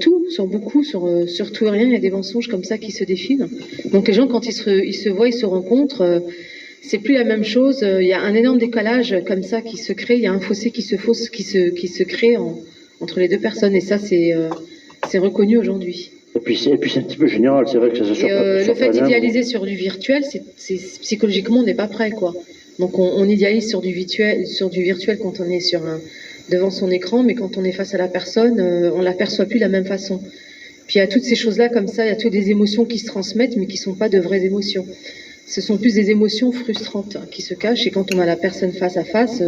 tout, sur beaucoup, sur tout et rien. Il y a des mensonges comme ça qui se défilent. Donc les gens, quand ils se voient, ils se rencontrent, c'est plus la même chose. Il y a un énorme décalage comme ça qui se crée. Il y a un fossé qui se crée entre les deux personnes. Et ça, c'est reconnu aujourd'hui. Et puis c'est un petit peu général, c'est vrai que ça se Et le fait d'idéaliser sur du virtuel, c'est psychologiquement on n'est pas prêt, quoi. Donc on idéalise sur du virtuel quand on est devant son écran, mais quand on est face à la personne, on l'aperçoit plus de la même façon. Puis il y a toutes ces choses-là comme ça, il y a toutes des émotions qui se transmettent, mais qui sont pas de vraies émotions. Ce sont plus des émotions frustrantes qui se cachent, et quand on a la personne face à face,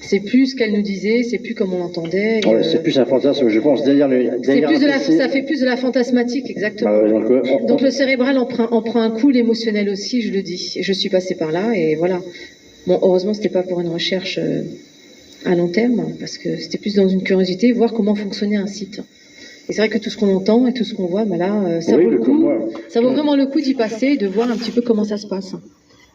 c'est plus ce qu'elle nous disait, c'est plus comme on l'entendait. Ouais, c'est plus un fantasme, je pense, derrière ça fait plus de la fantasmatique, exactement. Bah ouais, Donc le cérébral en prend un coup, l'émotionnel aussi, je le dis. Je suis passée par là et voilà. Bon, heureusement, c'était pas pour une recherche à long terme, parce que c'était plus dans une curiosité, voir comment fonctionnait un site. Et c'est vrai que tout ce qu'on entend et tout ce qu'on voit, bah là, ça vaut le coup. Ça vaut vraiment le coup d'y passer et de voir un petit peu comment ça se passe,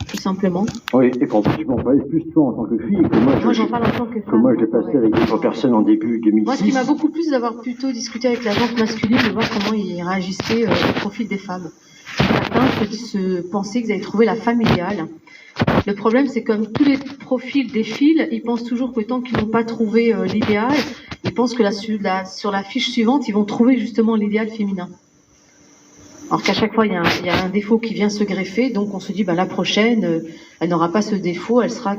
tout simplement. Oui, et pour tu m'en parlais plus toi en tant que fille que moi. Moi, j'en parle en tant que femme. Que moi, je l'ai passé avec d'autres personnes en début 2006. Moi, ce qui m'a beaucoup plu, c'est d'avoir plutôt discuté avec la gente masculine, de voir comment ils réagissaient au profil des femmes. Certains se pensaient qu'ils avaient trouvé la femme idéale. Le problème, c'est comme tous les profils défilent, ils pensent toujours que tant qu'ils n'ont pas trouvé l'idéal, ils pensent que sur la fiche suivante, ils vont trouver justement l'idéal féminin. Alors qu'à chaque fois, il y a un défaut qui vient se greffer, donc on se dit, la prochaine, elle n'aura pas ce défaut, elle sera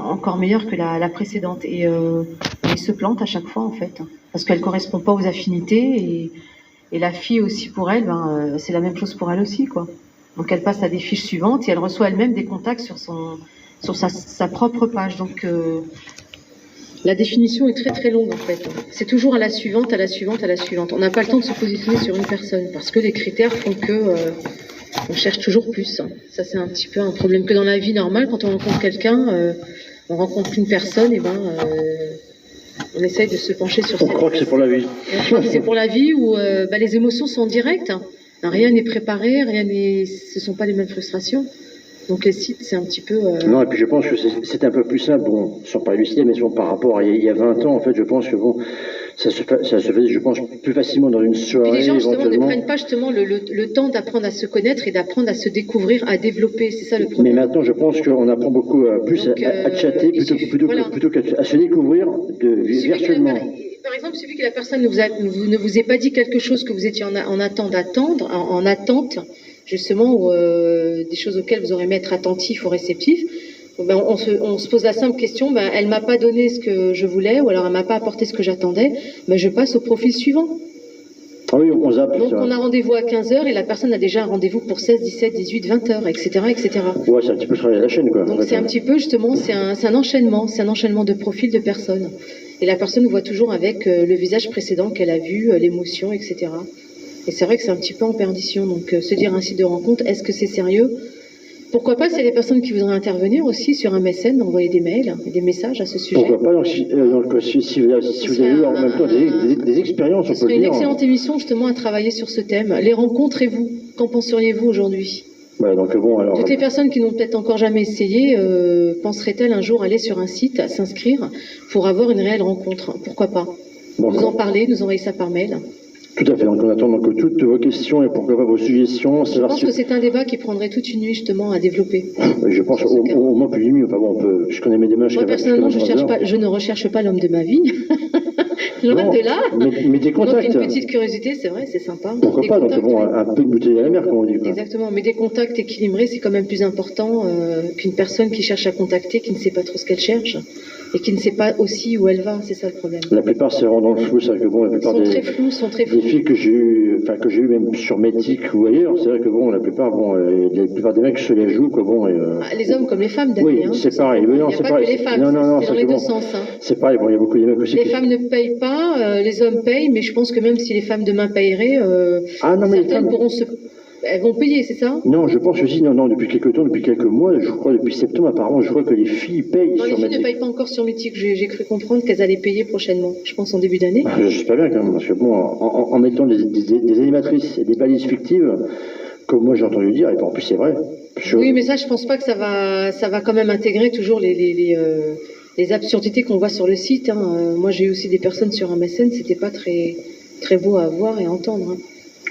encore meilleure que la précédente. Et ils se plantent à chaque fois, en fait, parce qu'elle correspond pas aux affinités, et la fille aussi, pour elle, c'est la même chose pour elle aussi, quoi. Donc elle passe à des fiches suivantes et elle reçoit elle-même des contacts sur sa propre page. Donc la définition est très très longue en fait. C'est toujours à la suivante, à la suivante, à la suivante. On n'a pas le temps de se positionner sur une personne parce que les critères font que On cherche toujours plus. Ça, c'est un petit peu un problème que dans la vie normale, quand on rencontre quelqu'un, on rencontre une personne, et on essaye de se pencher sur On croit que c'est pour la vie. Et on croit que c'est pour la vie où les émotions sont directes. Rien n'est préparé, ce sont pas les mêmes frustrations. Donc les sites, c'est un petit peu... Non, et puis je pense que c'est un peu plus simple, bon, sans parler du cinéma, mais bon, par rapport à il y a 20 ans, en fait, je pense que bon, ça se fait, je pense, plus facilement dans une soirée, les gens, justement, ne éventuellement. prennent pas justement le temps d'apprendre à se connaître et d'apprendre à se découvrir, à développer. C'est ça le problème. Mais maintenant, je pense qu'on apprend beaucoup plus Donc, à chatter plutôt qu'à se découvrir virtuellement. Par exemple, il suffit que la personne ne vous ait pas dit quelque chose que vous étiez en attente, justement, ou des choses auxquelles vous aurez aimé être attentif ou réceptif. On se pose la simple question, elle m'a pas donné ce que je voulais, ou alors elle m'a pas apporté ce que j'attendais, je passe au profil suivant. Ah oui, on zappe. Donc on a rendez-vous à 15h et la personne a déjà un rendez-vous pour 16, 17, 18, 20h, etc., etc. Ouais, c'est un petit peu travailler la chaîne, quoi. Donc c'est un petit peu, justement, c'est un enchaînement de profils de personnes. Et la personne voit toujours avec le visage précédent qu'elle a vu, l'émotion, etc. Et c'est vrai que c'est un petit peu en perdition. Donc se dire un site de rencontre, est-ce que c'est sérieux? Pourquoi pas, c'est les personnes qui voudraient intervenir aussi sur un MSN, envoyer des mails, des messages à ce sujet. Pourquoi pas, donc, si vous avez eu en même temps des expériences, on peut le dire. Ce serait une excellente émission justement à travailler sur ce thème. Les rencontres et vous, qu'en penseriez-vous aujourd'hui? Ouais, donc bon, alors... Toutes les personnes qui n'ont peut-être encore jamais essayé, penseraient-elles un jour aller sur un site, s'inscrire, pour avoir une réelle rencontre? Pourquoi pas? Bon, nous en parler, nous envoyer ça par mail. Tout à fait, donc on attend donc toutes vos questions et pourquoi pas vos suggestions. Je pense que c'est un débat qui prendrait toute une nuit justement à développer. Je pense au moins plus d'une nuit, enfin bon, je connais mes démarches. Moi personnellement, je ne recherche pas l'homme de ma vie. Loin de là. Mais des contacts. Donc une petite curiosité, c'est vrai, c'est sympa. Pourquoi pas, donc bon, un peu de bouteille à la mer, comme on dit. Quoi. Exactement, mais des contacts équilibrés, c'est quand même plus important qu'une personne qui cherche à contacter, qui ne sait pas trop ce qu'elle cherche. Et qui ne sait pas aussi où elle va, c'est ça le problème. La plupart c'est vraiment dans le flou, c'est vrai que bon, la plupart sont très flous. Des filles que j'ai eu même sur Métic ou ailleurs, c'est vrai que bon, la plupart des mecs se les jouent, quoi, bon. Les hommes comme les femmes, d'ailleurs. Oui, c'est pareil. Il n'y a pas que les femmes, c'est dans les deux sens. C'est pareil, bon, il y a beaucoup de mecs aussi. Les femmes ne payent pas, les hommes payent, mais je pense que même si les femmes demain paieraient, certaines elles vont payer, c'est ça? Non, je pense que si, non, depuis quelques mois, je crois, depuis septembre apparemment, je crois que les filles payent sur Mythique. Non, les filles ne payent pas encore sur Mythique, j'ai cru comprendre qu'elles allaient payer prochainement, je pense en début d'année. J'espère bien quand même, parce que bon, en mettant des animatrices et des balises fictives, comme moi j'ai entendu dire, et en plus c'est vrai. Oui, mais ça, je pense pas que ça va quand même intégrer toujours les absurdités qu'on voit sur le site. Moi, j'ai eu aussi des personnes sur MSN, c'était pas très, très beau à voir et à entendre.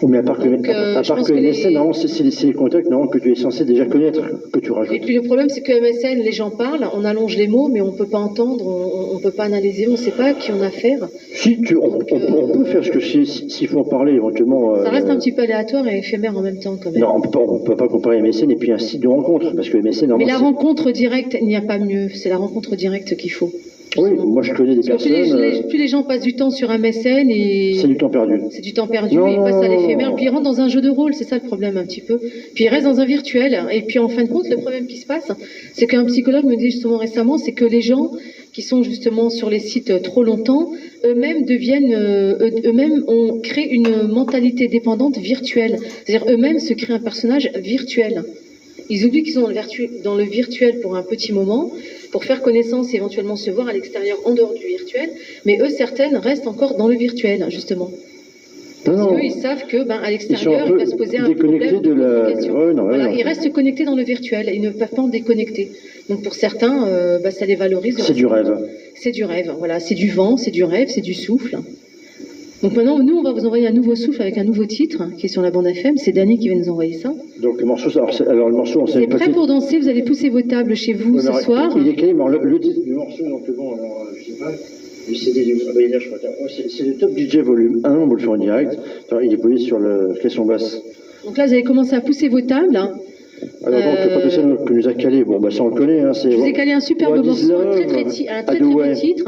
Oh, mais à part que MSN, normalement, c'est les contacts que tu es censé déjà connaître, que tu rajoutes. Et puis le problème, c'est que MSN, les gens parlent, on allonge les mots, mais on ne peut pas entendre, on ne peut pas analyser, on ne sait pas à qui on a affaire. Si, on peut faire ce que s'il faut en parler éventuellement. Ça reste un petit peu aléatoire et éphémère en même temps, quand même. Non, on ne peut pas comparer MSN et puis un site de rencontre, parce que MSN, normalement. Mais la rencontre directe, il n'y a pas mieux, c'est la rencontre directe qu'il faut. Oui, moi je connais des personnes... Plus les gens passent du temps sur un MSN et... C'est du temps perdu. C'est du temps perdu, ils passent à l'éphémère, puis ils rentrent dans un jeu de rôle, c'est ça le problème un petit peu. Puis ils restent dans un virtuel, et puis en fin de compte, le problème qui se passe, c'est qu'un psychologue me dit justement récemment, c'est que les gens qui sont justement sur les sites trop longtemps, eux-mêmes ont créé une mentalité dépendante virtuelle. C'est-à-dire eux-mêmes se créent un personnage virtuel. Ils oublient qu'ils sont dans le virtuel pour un petit moment, pour faire connaissance et éventuellement se voir à l'extérieur en dehors du virtuel, mais eux, certaines restent encore dans le virtuel, justement. Parce qu'eux, ils savent que, à l'extérieur, il va se poser un problème de communication. Ils restent connectés dans le virtuel, ils ne peuvent pas en déconnecter. Donc pour certains, ça les valorise. C'est du rêve. C'est du rêve, voilà. C'est du vent, c'est du rêve, c'est du souffle. Donc maintenant, nous, on va vous envoyer un nouveau souffle avec un nouveau titre qui est sur la bande FM. C'est Dany qui va nous envoyer ça. Donc le morceau, alors le morceau, on sait pas. C'est prêt pour danser. Vous allez pousser vos tables chez vous ce soir. Il est calé, mais le titre du morceau, donc bon, alors je sais pas. C'est le Top DJ volume 1, on va le faire en direct. Il est posé sur la caisson basse. Donc là, vous allez commencer à pousser vos tables. Alors donc, le professionnel que nous a calé, ça on le connaît. Je vous ai calé un superbe morceau, un très très beau titre.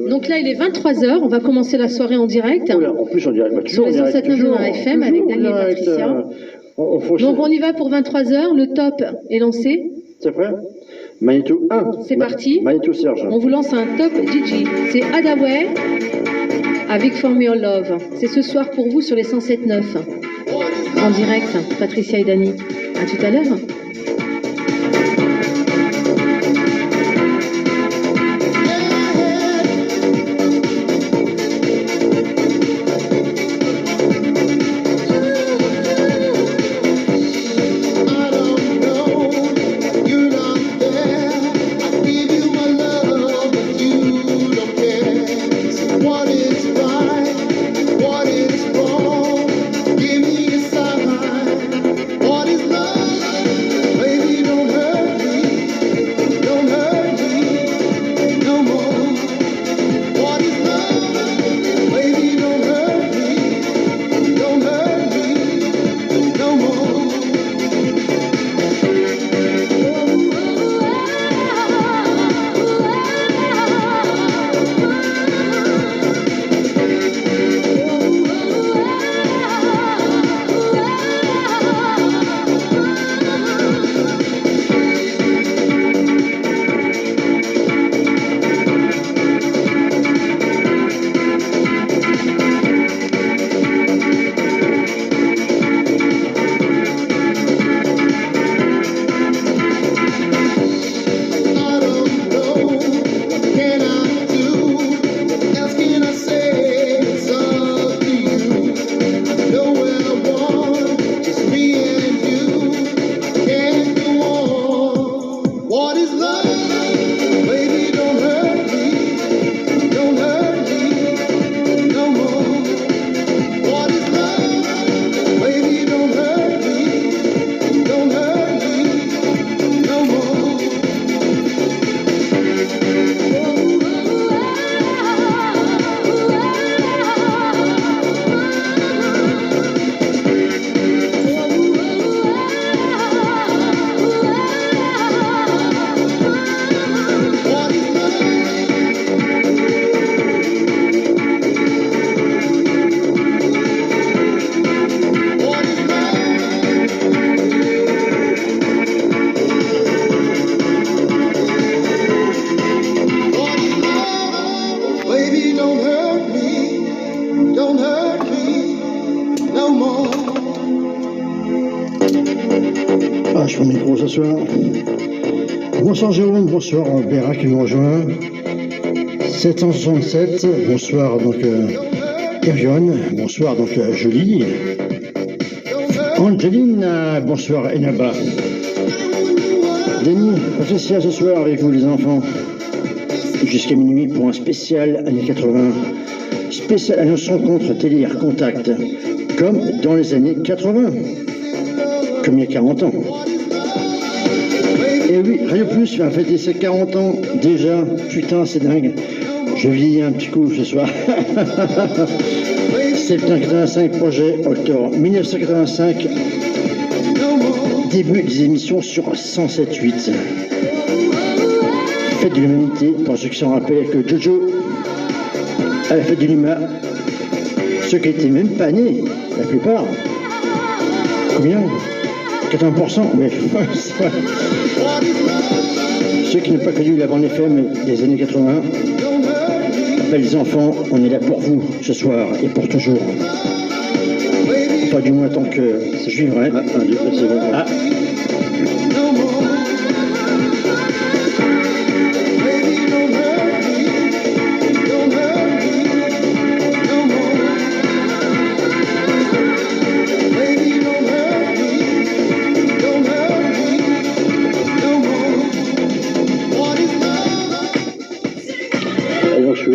Donc là, il est 23h, on va commencer la soirée en direct. En plus en direct, sur les 107.9 de la FM avec Dany et Patricia. Donc on y va pour 23h, le top est lancé. C'est prêt? Magneto 1. C'est parti. Magneto Serge. On vous lance un top DJ. C'est Adaway avec For Me Your Love. C'est ce soir pour vous sur les 107.9. En direct, Patricia et Dany. À tout à l'heure. Je prends le micro ce soir. Bonsoir Jérôme, bonsoir Béra qui nous rejoint. 767, bonsoir donc Hermione, bonsoir donc Julie. Angeline, bonsoir Enaba. Denis, Patricia ce soir avec vous les enfants. Jusqu'à minuit pour un spécial années 80. Spécial annonce rencontre télé contact. Comme dans les années 80. Comme il y a 40 ans. Et oui, Radio Plus va fêter ses 40 ans déjà. Putain, c'est dingue. Je vieillis un petit coup ce soir. Septembre 85, projet octobre 1985. Début des émissions sur 107.8. Fête de l'humanité, pour ceux qui s'en rappellent que Jojo, à la fête de l'humain, ceux qui n'étaient même pas nés, la plupart. Combien 80%, mais ceux qui n'ont pas connu la bande FM des années 80, belles enfants, on est là pour vous ce soir et pour toujours. Pas du moins tant que je vivrai. Ah.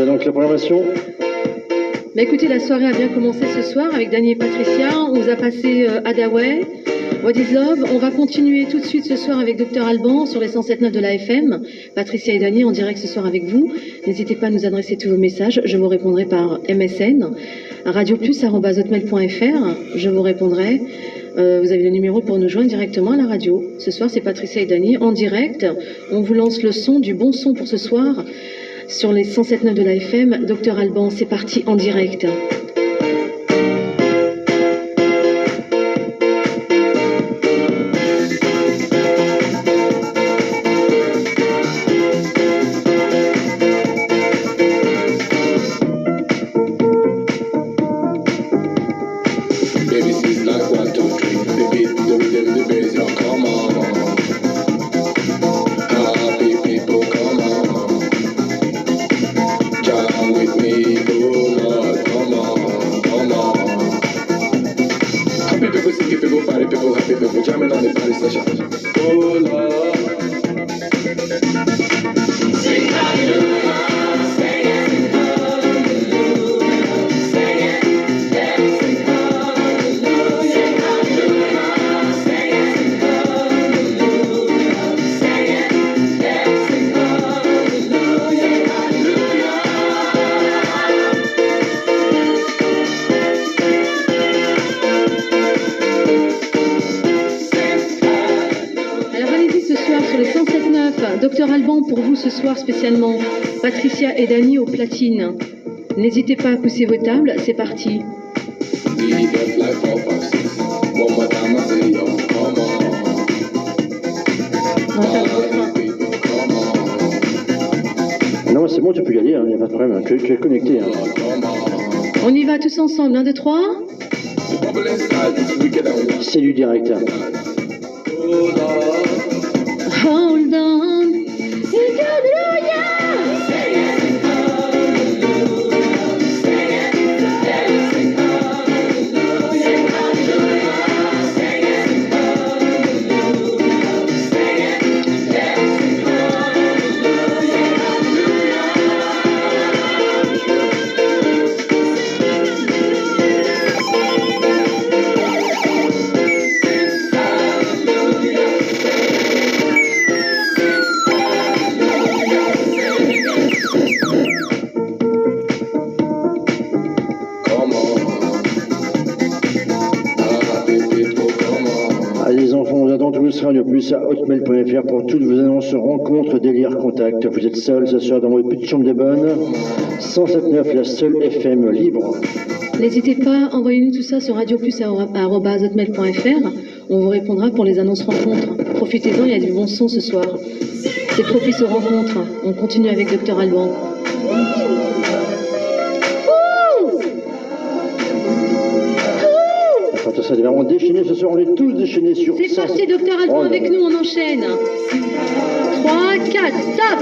Donc la programmation. Bah écoutez, la soirée a bien commencé ce soir avec Dany et Patricia. On vous a passé Hadaway, What is Love. On va continuer tout de suite ce soir avec Dr Alban sur les 107.9 de la FM. Patricia et Dany en direct ce soir avec vous. N'hésitez pas à nous adresser tous vos messages. Je vous répondrai par MSN, radioplus@hotmail.fr. Je vous répondrai. Vous avez le numéro pour nous joindre directement à la radio. Ce soir, c'est Patricia et Dany en direct. On vous lance le son, du bon son pour ce soir. Sur les 107.9 de la FM, Dr Alban, c'est parti en direct. Baby, she's like 1, 2, 3. The beat, the rhythm, the bass, Docteur Alban, pour vous ce soir spécialement, Patricia et Dany au platine. N'hésitez pas à pousser vos tables, c'est parti. Non, c'est bon, tu peux y aller, il n'y a pas de problème, tu es connecté. Hein. On y va tous ensemble, 1, 2, 3. C'est du direct. Hold on. Le plus à hotmail.fr pour toutes vos annonces, rencontres, délires, contacts. Vous êtes seul ce soir dans votre petite chambre des bonnes. 107.9, la seule FM libre. N'hésitez pas, envoyez-nous tout ça sur radioplus@hotmail.fr. On vous répondra pour les annonces rencontres. Profitez-en, il y a du bon son ce soir. C'est propice aux rencontres. On continue avec Docteur Alban. Ça est vraiment déchaîné ce soir, on est tous déchaînés sur... C'est parti, Docteur Alban, avec nous, on enchaîne. 3, 4, top.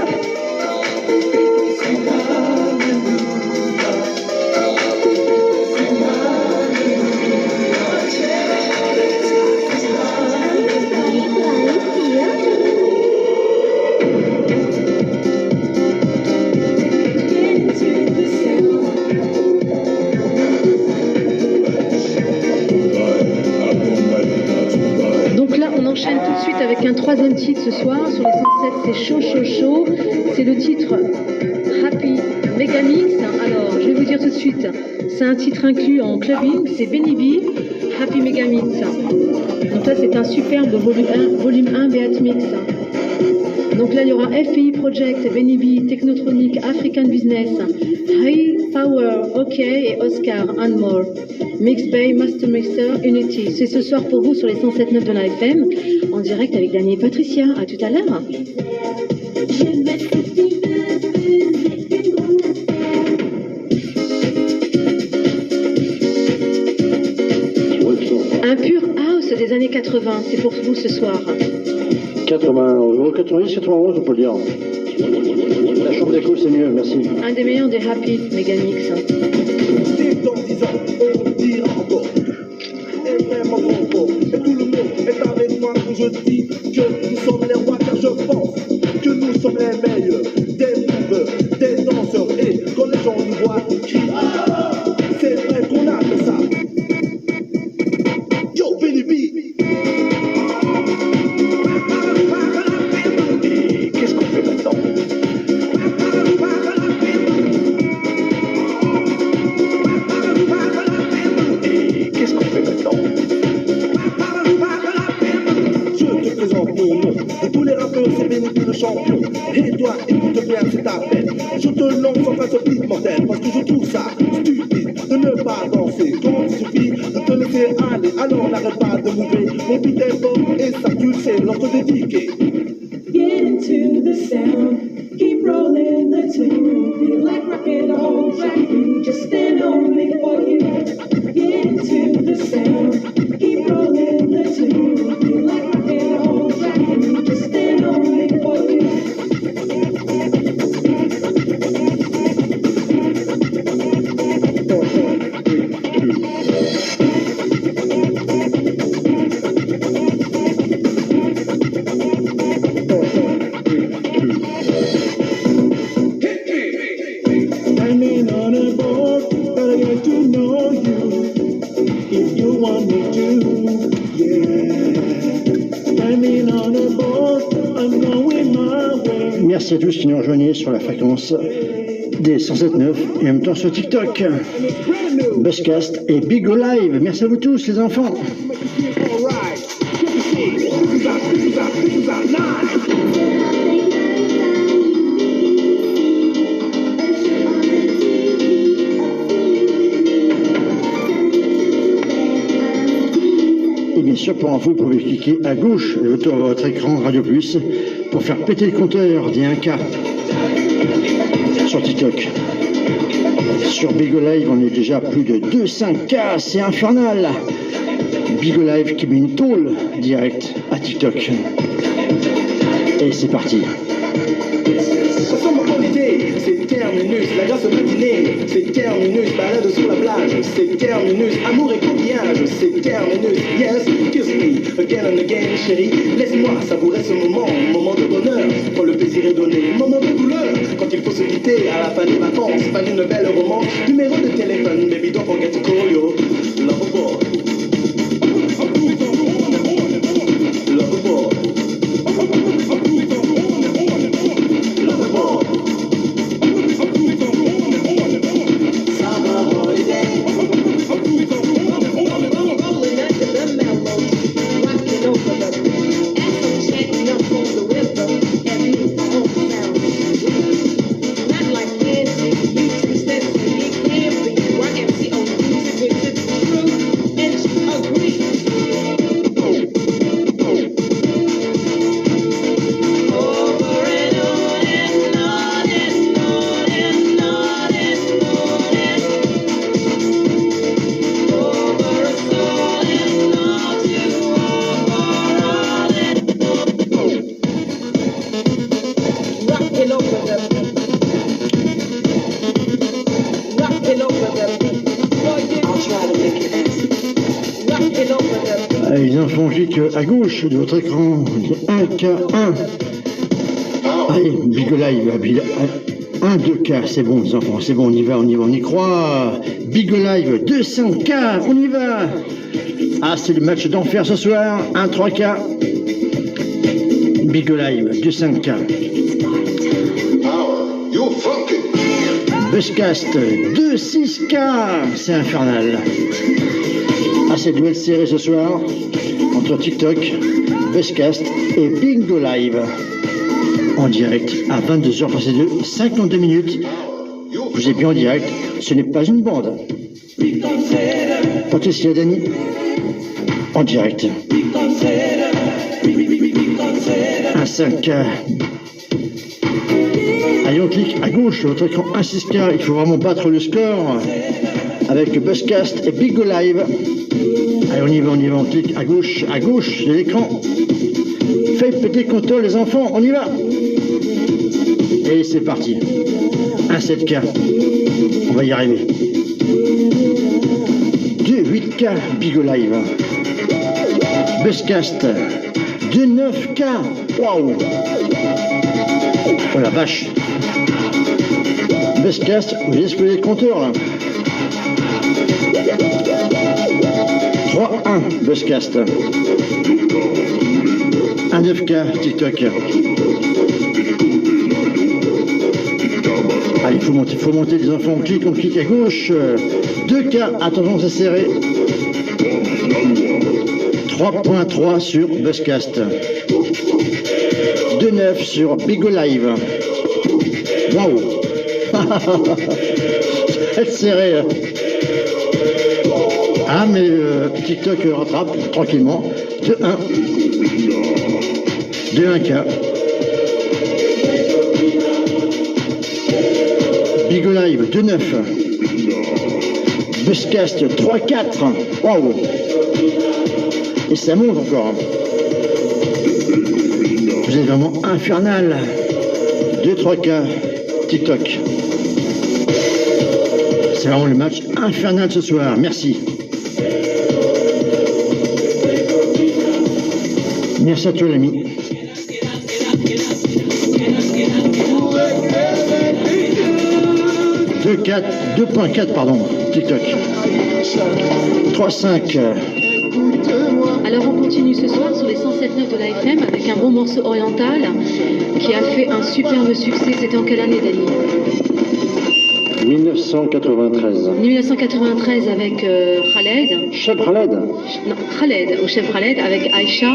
Avec un troisième titre ce soir sur les 107, c'est chaud, chaud, chaud. C'est le titre Happy Megamix. Alors, je vais vous dire tout de suite, c'est un titre inclus en clubbing, c'est Benny B, Happy Megamix. Donc là, c'est un superbe volume 1 Beat Mix. Donc là, il y aura FPI Project, Benny B, Technotronic, African Business, High Power, OK et Oscar, and more. Mix Bay, Master Mixer, Unity. C'est ce soir pour vous sur les 107.9 de la FM, en direct avec Dany et Patricia. À tout à l'heure. Un pur house des années 80, c'est pour vous ce soir. 90, 91, on peut le dire. La chambre d'écho, c'est mieux, merci. Un des meilleurs des Happy Megamix. Dans 10 ans, on dira encore. Et même en gros, et tout le monde est avec moi quand je dis que nous sommes les rois, car je pense que nous sommes les meilleurs, des mouveurs, des danseurs, et quand les gens nous voient, ils crient. C'est vrai qu'on a fait ça. Yo, Benny B. Qu'est-ce qu'on fait maintenant? C'est Benny B le champion. Et toi, écoute bien cet appel. Je te lance en face au beat mortel, parce que je trouve ça stupide de ne pas danser. Quand il suffit de te laisser aller, alors n'arrête pas de mouver. Mon beat est bon et ça tu le sais, l'on te dédiqué. Get into the sound, keep rolling the tune. Feel like rocking the whole track, you just stand on it for you. Get into the sound, keep rolling the tune. Feel like rocking the whole track, you just stand on it for you. Merci à tous qui nous rejoignez sur la fréquence des 107.9 et en même temps sur TikTok, Buzzcast et Big O Live. Merci à vous tous les enfants. Et bien sûr, pour info, vous pouvez cliquer à gauche de votre écran Radio Plus pour faire péter le compteur des 1K sur TikTok. Sur Big O Live, on est déjà à plus de 200K, c'est infernal. Big O Live qui met une tôle direct à TikTok. Et c'est parti. C'est terminus, la grâce matinée, c'est terminus, balade sur la plage, c'est terminus, amour et coquillage, c'est terminus, yes, kiss me, again and again, chérie, laisse-moi savourer ce moment, moment de bonheur, quand le plaisir est donné, moment de douleur, quand il faut se quitter à la fin des vacances, fin d'une belle romance, numéro de téléphone, baby don't forget to call yo, love boy, love boy. Les enfants cliquent à gauche de votre écran, 1K1. Allez, Big O Live, 1, 2K, c'est bon les enfants, c'est bon, on y va, on y croit. Big O Live, 200K, on y va. Ah, c'est le match d'enfer ce soir, 1, 3K. Big O Live, 200K. Buzzcast, 2, 6K, c'est infernal. Ah, c'est duel serré ce soir entre TikTok, Buzzcast et Big O Live. En direct à 22h passé de 52 minutes. Vous êtes bien en direct, ce n'est pas une bande. Patricia Dani, en direct. Un 5K. Allez, on clique à gauche sur votre écran 1 6K. Il faut vraiment battre le score avec Buzzcast et Big O Live. Allez, on y va, on clique à gauche de l'écran. Faites péter le compteur, les enfants, on y va. Et c'est parti. Un 7K. On va y arriver. 2 8K, Big O Live. Buzzcast. 2 9K. Waouh. Oh la vache. Buzzcast, vous explosez le compteur là. 3-1 Buzzcast. 1 9K TikTok. Allez, il faut monter les enfants, on clique à gauche. 2K, attention c'est serré. 3.3 sur Buzzcast. 2.9 sur Big O Live. Waouh. C'est serré. Ah mais TikTok rattrape tranquillement. 2-1. 2-1K. Big O Live 2-9. Buzzcast 3-4. Waouh. Et ça monte encore. Vous êtes vraiment infernal. 2-3K TikTok. C'est vraiment le match infernal ce soir. Merci. Merci à toi l'ami. 2.4 pardon, TikTok. 3.5. Alors on continue ce soir sur les 107.9 de la FM avec un bon morceau oriental qui a fait un superbe succès. C'était en quelle année, Dani? 1993. 1993 avec Khaled. Cheb Khaled. Non, Khaled, au chef Khaled avec Aïcha.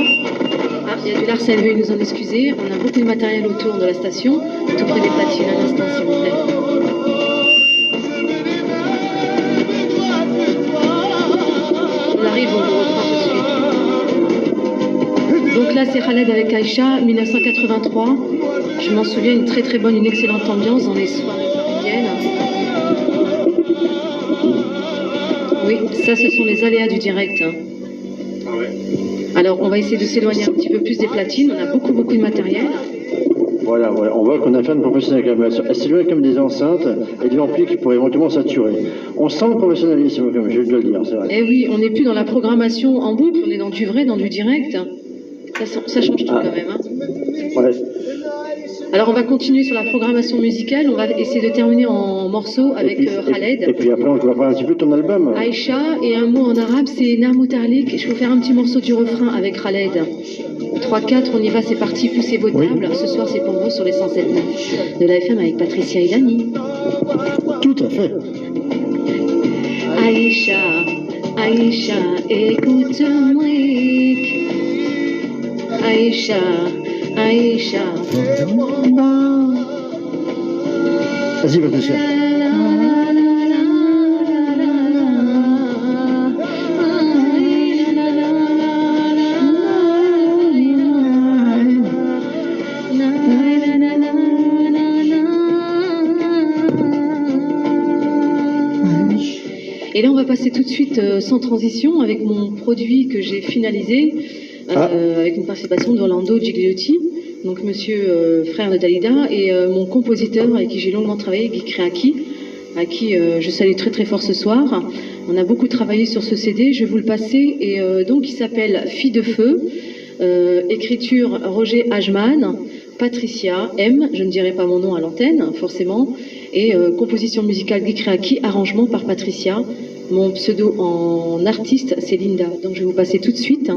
Ah, il y a du Larsen, veuillez nous en excuser. On a beaucoup de matériel autour de la station, tout près des platines. Un instant, s'il vous plaît. On arrive, on vous reprend tout de suite. Donc là, c'est Khaled avec Aïcha, 1983. Je m'en souviens, une très très bonne, une excellente ambiance dans les soirées parisiennes. Oui, ça, ce sont les aléas du direct. Hein. Alors, on va essayer de s'éloigner un petit peu plus des platines. On a beaucoup de matériel. Voilà, on voit qu'on a fait une professionnelle quand même. Elle s'éloigne comme des enceintes et des amplis qui pourraient éventuellement saturer. On sent le professionnalisme, quand même, je dois le dire, c'est vrai. Eh oui, on n'est plus dans la programmation en boucle, on est dans du vrai, dans du direct. Ça change tout quand même. Hein. Ouais. Alors, on va continuer sur la programmation musicale. On va essayer de terminer en morceaux avec Khaled. Et puis après, on va parler un petit peu de ton album. Aïcha, et un mot en arabe, c'est Narmoutalik. Je vais vous faire un petit morceau du refrain avec Khaled. 3-4, on y va, c'est parti, poussez vos tables. Ce soir, c'est pour vous sur les 107.9 de la FM avec Patricia et Dani. Tout à fait. Aïcha, Aïcha, écoute-moi. Aïcha, Aïcha. Vas-y, Patricia. Et là, on va passer tout de suite sans transition avec mon produit que j'ai finalisé avec une participation d'Orlando Gigliotti, donc monsieur frère de Dalida, et mon compositeur avec qui j'ai longuement travaillé, Guy Créaki, à qui je salue très très fort ce soir. On a beaucoup travaillé sur ce CD, je vais vous le passer, et donc il s'appelle Fille de Feu, écriture Roger Hajman, Patricia M, je ne dirai pas mon nom à l'antenne, forcément, et composition musicale Guy Créaki, arrangement par Patricia. Mon pseudo en artiste, c'est Linda. Donc je vais vous passer tout de suite.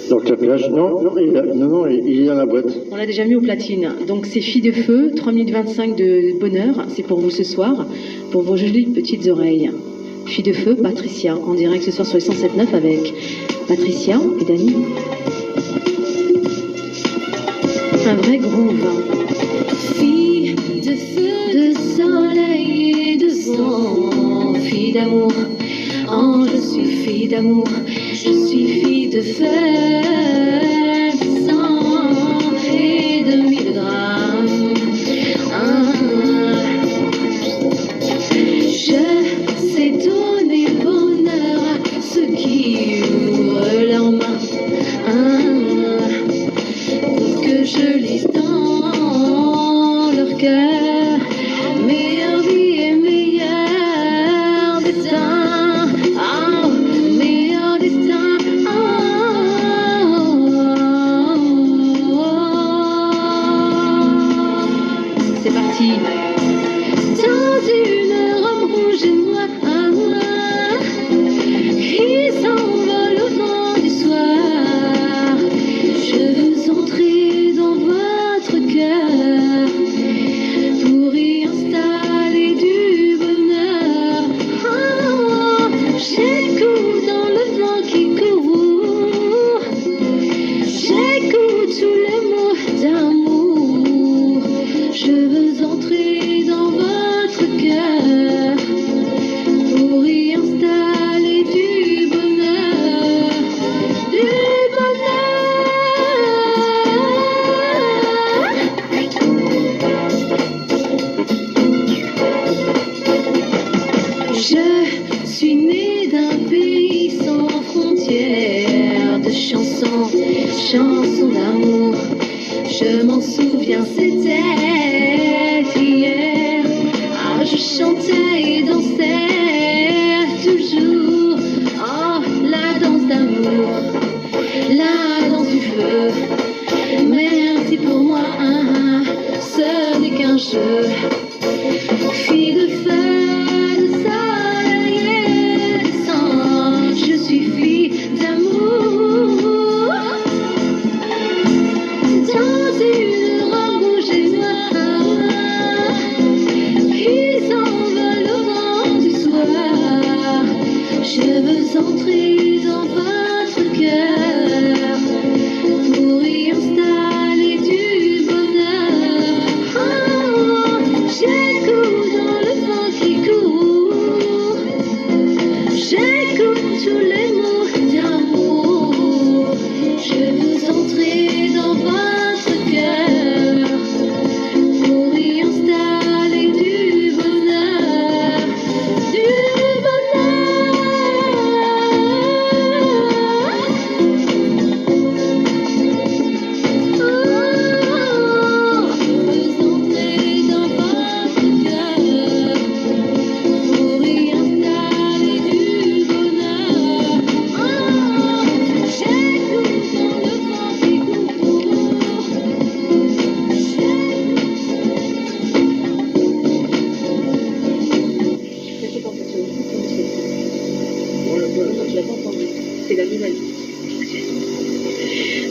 Donc la plage, non, il est dans la boîte. On l'a déjà mis aux platines. Donc c'est Fille de Feu, 3 minutes 25 de bonheur. C'est pour vous ce soir, pour vos jolies petites oreilles. Fille de Feu, Patricia, en direct ce soir sur les 107.9 avec Patricia et Dani. Un vrai groove. Fille de feu, de soleil et de sang, fille d'amour, oh je suis fille d'amour, je suis fille de feu, de sang et de 1000 grammes. Je sais donner bonheur à ceux qui ouvrent leurs mains, pour que je lise dans leur cœur meilleure vie et meilleur destin. Oh, meilleur destin. C'est parti. Dans une robe rouge et noire qui s'envole au vent du soir, je veux entrer dans votre cœur pour y installer du bonheur. Oh, j'écoute dans le vent qui court, j'écoute tous les mots d'amour. Je veux entrer dans votre cœur pour y installer du bonheur, du bonheur. Je suis née d'un pays sans frontières, de chansons, chansons d'amour. Je m'en souviens, c'était hier. Ah, je chantais et dansais toujours. Oh, la danse d'amour, la danse du feu. Merci pour moi, ce n'est qu'un jeu. Fille de feu, de soleil et de sang, je suis fille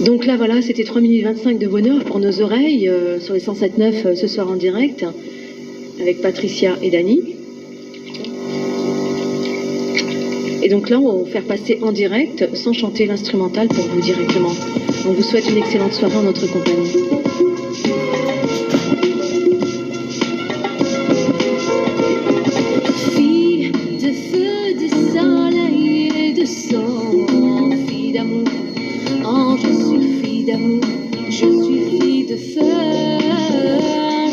Donc là, voilà, c'était 3 minutes 25 de bonheur pour nos oreilles sur les 107.9 ce soir en direct avec Patricia et Dany. Et donc là, on va vous faire passer en direct sans chanter l'instrumental pour vous directement. On vous souhaite une excellente soirée en notre compagnie. Fille de feu, de soleil et de sang, fille d'amour. Oh, je suis fille d'amour, je suis fille de feu,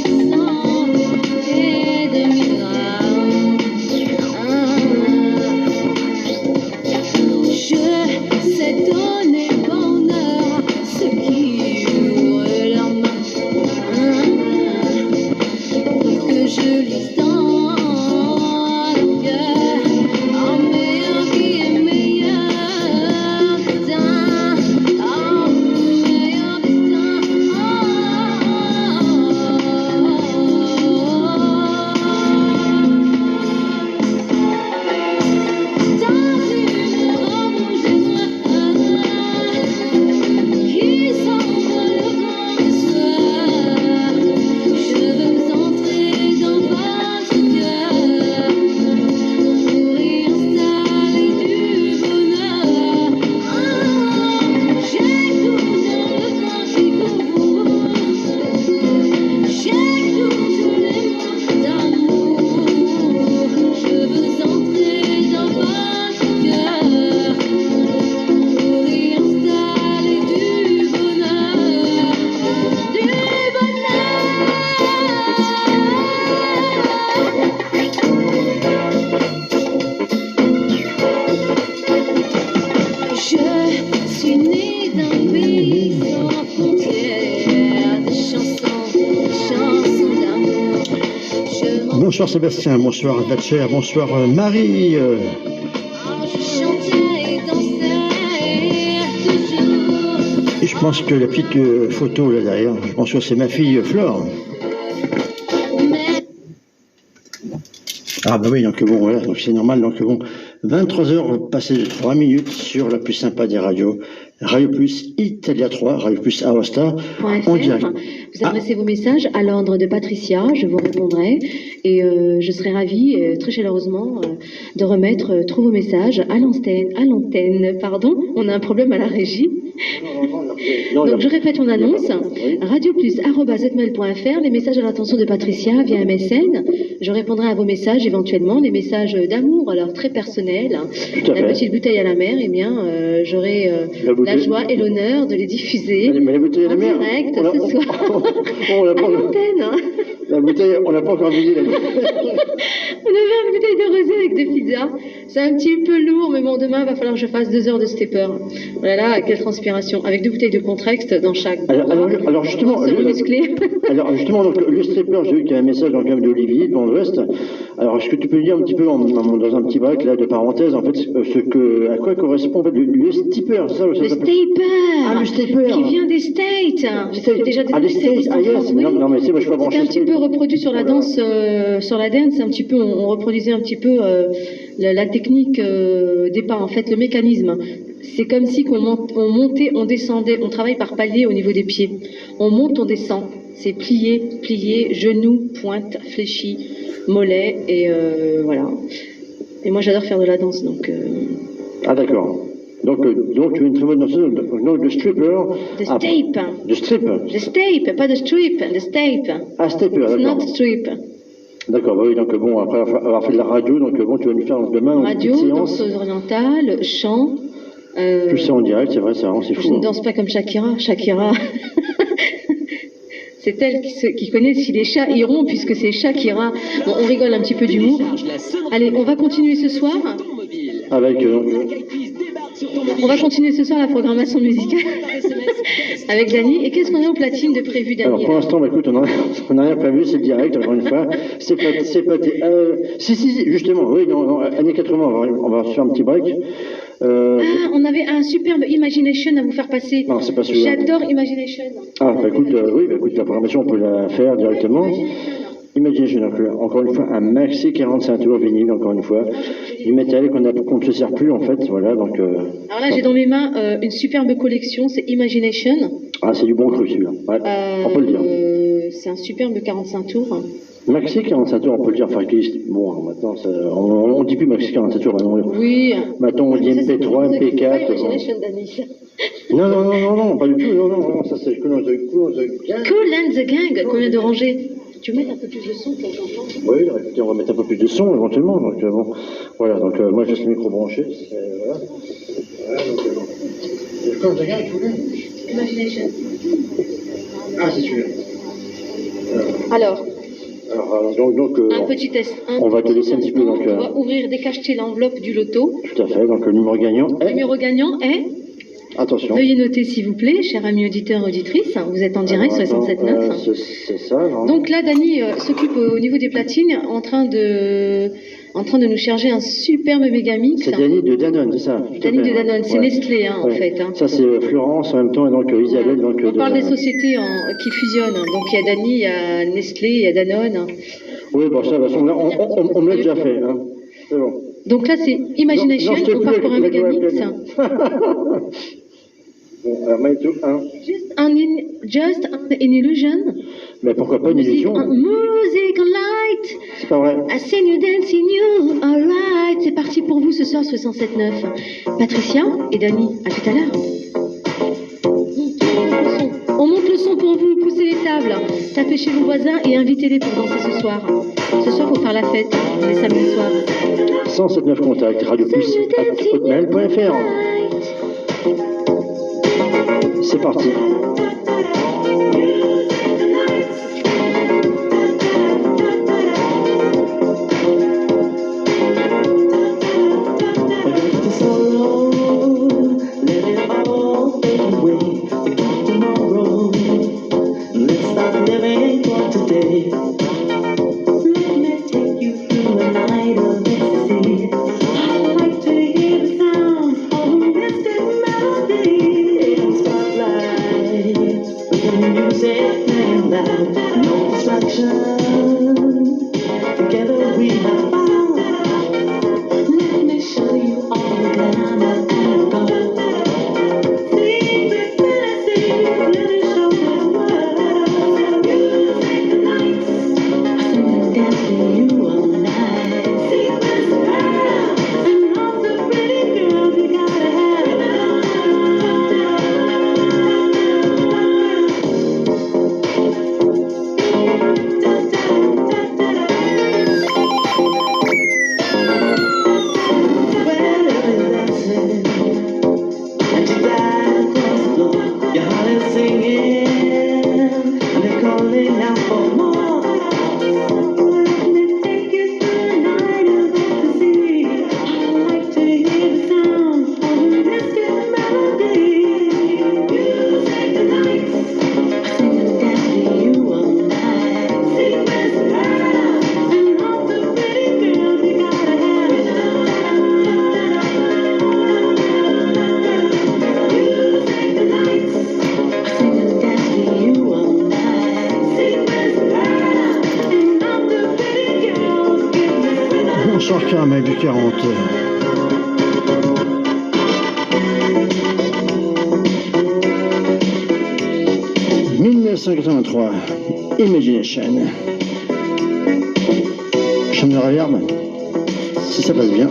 de sang et de miracle. Je sais donner bonheur à ceux qui ouvrent leurs mains, pour que je lise dans le cœur un meilleur qui est meilleur destin, un meilleur destin. Dans une robe qui semble le grand soir, je veux entrer dans votre cœur pour y installer du bonheur. J'écoute le vent qui court, j'écoute les mots d'amour. Je veux entrer dans votre cœur pour y installer du bonheur, du bonheur. Je suis née d'un pays sans frontières, des chansons d'amour. Je m'en Bonsoir Sébastien, bonsoir Thatcher, bonsoir Marie. je chantais et dansais toujours. Et je pense que la petite photo là derrière, je pense que c'est ma fille Flore. Mais Ah bah oui, donc bon, voilà, donc c'est normal, donc bon, 23h passé de 3 minutes sur la plus sympa des radios, Radio Plus Italia 3, Radio Plus Aosta, en direct. Vous adressez vos messages à l'ordre de Patricia, je vous répondrai et je serai ravie très chaleureusement de remettre tous vos messages à l'antenne, pardon, on a un problème à la régie. Donc je répète mon annonce, radioplus@hotmail.fr, les messages à l'attention de Patricia via MSN, je répondrai à vos messages éventuellement, les messages d'amour alors très personnels, Tout à la fait. petite bouteille à la mer, eh bien j'aurai la bouteille- joie et l'honneur de les diffuser Mais la bouteille à la en mer, direct on l'a- ce soir. on l'a À pas, l'antenne, hein. la bouteille, on l'a pas encore vidée. On avait une bouteille de rosé avec des pizzas. C'est un petit peu lourd, mais bon, demain, il va falloir que je fasse 2 heures de stepper. Voilà, quelle transpiration. Avec 2 bouteilles de Contrex dans chaque. Alors justement, Bon, ça va muscler. alors justement, donc, le stripper, j'ai vu qu'il y a un message dans le cadre d'Olivier, dans l'Ouest. Alors, est-ce que tu peux dire un petit peu, dans un petit break là, de parenthèse, en fait, à quoi correspond en fait, le stipper, c'est ça Le s'appelle stepper. Ah, le stepper. Qui vient des States. J'ai déjà Ah, les des States, ah yes, oui. non, mais c'est moi je suis pas branché. C'était un petit peu reproduit sur la danse, sur la dance, un petit peu, on reproduisait un petit peu la technique des pas, en fait, le mécanisme. C'est comme si on montait, on descendait, on travaille par palier au niveau des pieds. On monte, on descend. C'est plié, plié, genou, pointe, fléchi, mollet, et voilà. Et moi j'adore faire de la danse, donc... Ah d'accord. Donc tu es une très bonne danseuse, donc le stripper. The Ah, stape. le strip. The stape, pas de strip, the stape. Ah, stepper, It's d'accord. not strip. D'accord, bah oui, donc bon, après avoir fait de la radio, donc bon, tu vas nous faire demain une Radio, petite séance. danseuse orientale, chant. Tout ça en direct, c'est vrai, c'est Je fou. ne danse pas comme Shakira. Shakira, c'est elle qui connaît si les chats iront, puisque c'est Shakira. Bon, on rigole un petit peu d'humour. Allez, on va continuer ce soir. Avec On va continuer ce soir la programmation musicale avec Dany. Et qu'est-ce qu'on a au platine de prévu, alors Dany? pour l'instant, bah, écoute, on n'a rien prévu, c'est le direct, encore une fois. C'est pas, si, justement, oui, dans années 80, on va faire un petit break. Ah, on avait un superbe Imagination à vous faire passer. Non, c'est pas celui-là. J'adore Imagination. Ah, bah écoute, oui, bah écoute, la programmation, on peut la faire directement. Imagination, donc, encore une fois, un maxi 45 tours vinyle, encore une fois, du matériel qu'on ne se sert plus, en fait, voilà, donc... Alors là, j'ai dans mes mains une superbe collection, c'est Imagination. Ah, c'est du bon cru, celui-là, ouais, on peut le dire. C'est un superbe 45 tours. Maxi 45 tours, on peut le dire, enfin, bon, maintenant, ça, on dit plus maxi 45 tours, maintenant, Oui. Maintenant, on dit MP3, MP4... Imagination, Dani. Non, pas du tout, non, ça c'est Cool and the Gang. Cool and the Gang, combien de rangées? Tu veux mettre un peu plus de son pour l'entendre? Oui, écoutez, on va mettre un peu plus de son éventuellement, donc bon, voilà, donc moi j'ai ce micro branché, voilà. Voilà, donc bon. Cool and the Gang, tu voulais? Imagination. Ah, c'est celui-là. Alors, donc un petit test. on va te laisser un petit peu, donc... On va ouvrir, décacheter l'enveloppe du loto. Tout à fait, donc le numéro gagnant est... Le numéro gagnant est... Attention. Veuillez noter, s'il vous plaît, chers amis auditeurs, auditrices, vous êtes en direct, 67.9. C'est ça, non? Donc là, Dani s'occupe au niveau des platines, en train de nous charger un superbe mégamix. C'est Dani de Danone, c'est ça? Dani de Danone, c'est Nestlé, en fait. Ça, c'est Florence, en même temps, et donc Isabelle. Donc, on parle des sociétés qui fusionnent. Donc il y a Dani, il y a Nestlé, il y a Danone. Oui, bon, ça, de toute façon, là, on me l'a déjà fait. Hein. C'est bon. Donc là, c'est Imagination, on part pour un mégamix. Bon, alors, Maïtou, Just an illusion. Mais pourquoi pas une illusion? Music and light. C'est pas vrai. I seen you dancing you, alright. C'est parti pour vous ce soir, 67.9. Patricia et Dani, à tout à l'heure. On monte le son pour vous, poussez les tables, tapez chez vos voisins et invitez-les pour danser ce soir. Ce soir, faut faire la fête, on est samedi soir. 107.9 Contact, Radio Plus, hotmail.fr. C'est parti. Caramel du 40. « 1983, Imagination. Chambre de reverb, si ça passe bien.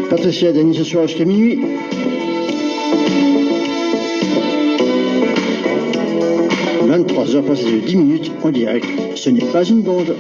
Patricia et Dani ce soir jusqu'à minuit. « 23h passées de 10 minutes en direct. Ce n'est pas une bande. »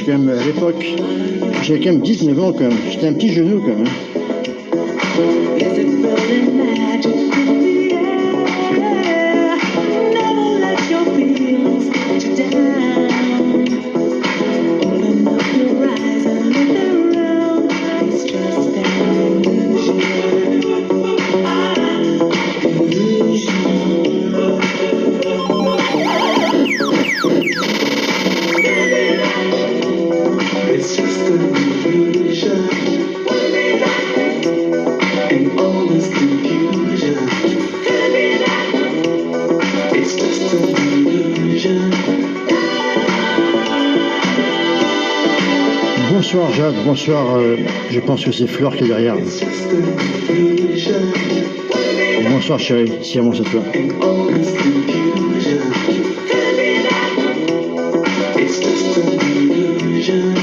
Comme à l'époque, j'avais quand même 19 ans, quand même. J'étais un petit genou, quand même. Yes, it's building magic in the air. Never let your feelings let you down. Open up your eyes and look around. It's just an illusion. It's just an illusion. In all this confusion, it's just an illusion. Bonsoir Jade, bonsoir, je pense que c'est Fleur qui est derrière. It's just an illusion. Bonsoir chérie, si à moi c'est toi. In all this confusion, it's just an illusion.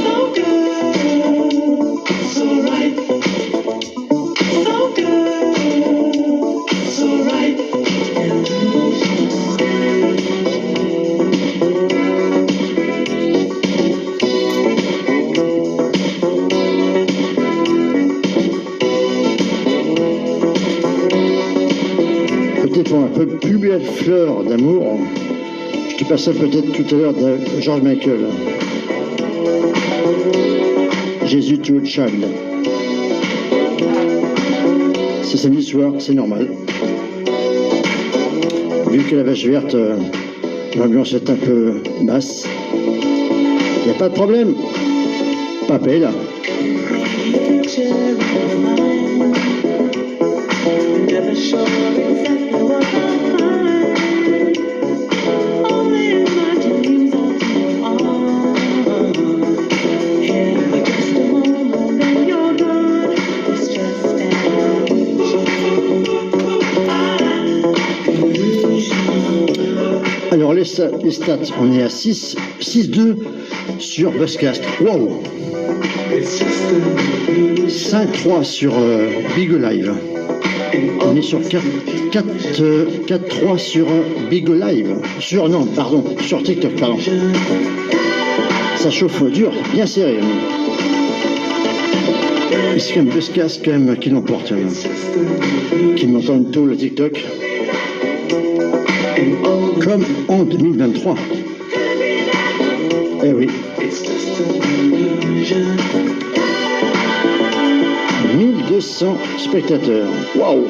So good, so right. So good, so right. Peut-être pour un peu plus belle fleur d'amour, je te passerai peut-être tout à l'heure de George Michael. Jésus to a child. C'est samedi soir, c'est normal. Vu que la vache verte, l'ambiance est un peu basse, il n'y a pas de problème. Papa est là. Never sure exactly what I'll find. Only in my dreams I'll take on. Here for just a moment, then you're gone. It's just an illusion. Alors les stats, on est à 6-2 sur Buzzcast. Wow. It's just an illusion. 5-3 sur Big Live. On est sur 4-3 sur Big Live. Sur TikTok, pardon. Ça chauffe dur, bien serré. Et c'est quand même Buzzcast quand même qui l'emporte. Qui m'entend une tôle TikTok. Comme en 2023. Eh oui. 1200 spectateurs. Waouh!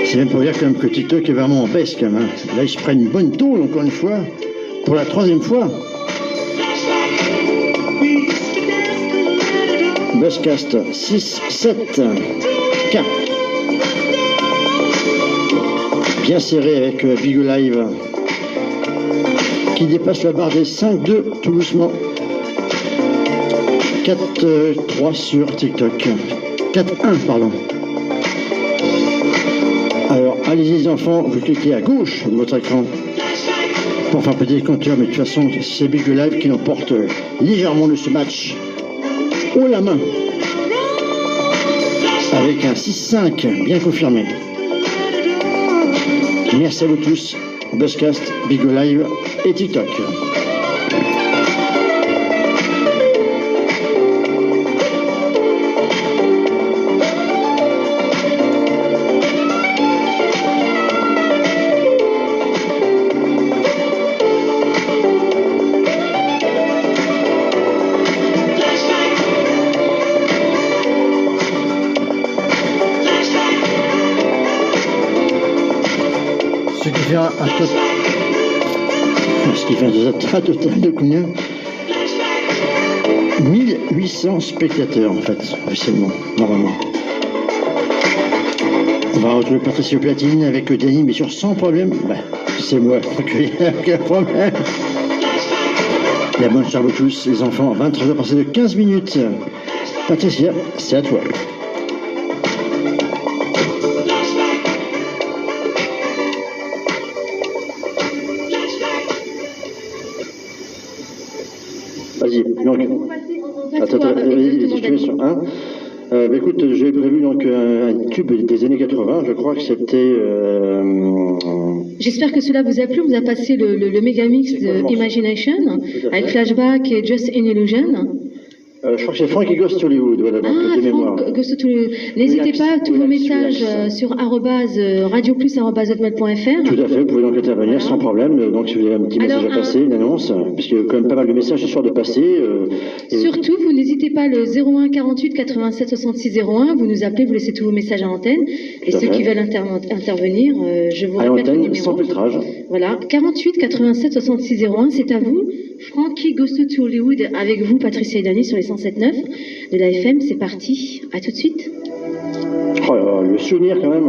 C'est même pour dire quand même que TikTok est vraiment en baisse quand même. Là, ils se prennent une bonne tôle encore une fois. Pour la 3e fois. Buzzcast 6-7K. Bien serré avec Big Live qui dépasse la barre des 5-2 tout doucement. 4-3 sur TikTok. 4-1, pardon. Alors, allez-y les enfants, vous cliquez à gauche de votre écran pour faire péter les compteurs, mais de toute façon, c'est Big Live qui l'emporte légèrement de ce match. Haut la main. Avec un 6-5 bien confirmé. Merci à vous tous. Buzzcast, Big Live et TikTok. Ce qui fait un total de combien? 1800 spectateurs en fait, officiellement, normalement. On va retrouver Patricia au platine avec Danny, mais sur sans problème. Bah, c'est moi, aucun problème. La bonne chère à vous tous, les enfants, 23h passé de 15 minutes. Patricia, c'est à toi. Vas-y, donc. Attends, vas-y, je te mets sur 1. Écoute, j'ai prévu donc un tube des années 80, je crois que c'était J'espère que cela vous a plu. On vous a passé le mégamix de Imagination avec Flashback et Just an Illusion. Je crois que c'est Frankie Ghost Hollywood, voilà, donc de mémoire. N'hésitez pas, tous vos messages sur radioplus@hotmail.fr. Tout à fait, vous pouvez donc intervenir sans problème. Donc si vous avez un petit message à passer, une annonce, puisqu'il y a quand même pas mal de messages ce soir de passer. Surtout, vous n'hésitez pas, le 01 48 87 66 01, vous nous appelez, vous laissez tous vos messages à l'antenne. Et ceux qui veulent intervenir, je vous répète le numéro. Sans filtrage. Voilà, 48 87 66 01, c'est à vous. Frankie Goes to Hollywood avec vous, Patricia et Dani, sur les 107.9 de la FM. C'est parti, à tout de suite. Oh là là, le souvenir quand même.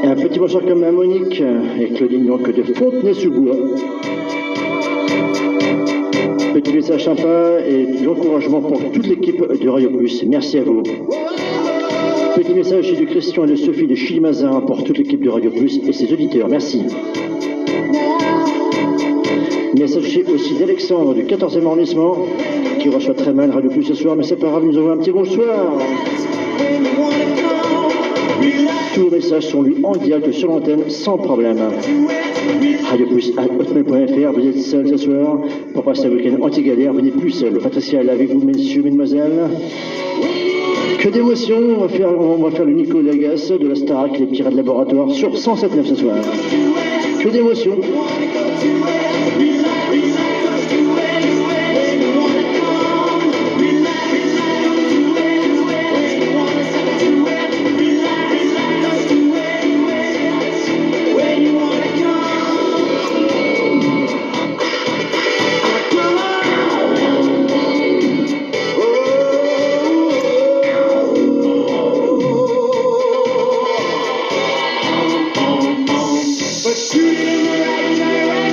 Et un petit bonsoir comme à Monique et Claudine, donc de Fontenay-sous-Bois. Petit message sympa et de l'encouragement pour toute l'équipe de Radio Plus. Merci à vous. Petit message de Christian et de Sophie de Chili-Mazin pour toute l'équipe de Radio Plus et ses auditeurs. Merci. Message aussi d'Alexandre du 14e arrondissement qui reçoit très mal Radio Plus ce soir, mais c'est pas grave, nous avons un petit bonsoir. Tous vos messages sont lus en direct sur l'antenne sans problème. Radio Plus à hotmail.fr, vous êtes seul ce soir pour passer un week-end anti-galère, vous n'êtes plus seul. Patricia est là avec vous, messieurs, mesdemoiselles. Que d'émotions, on va faire le Nico Lagas de la Starac, les Pirates Laboratoire sur 107.9 ce soir. Que d'émotions. But shooting in the right direction.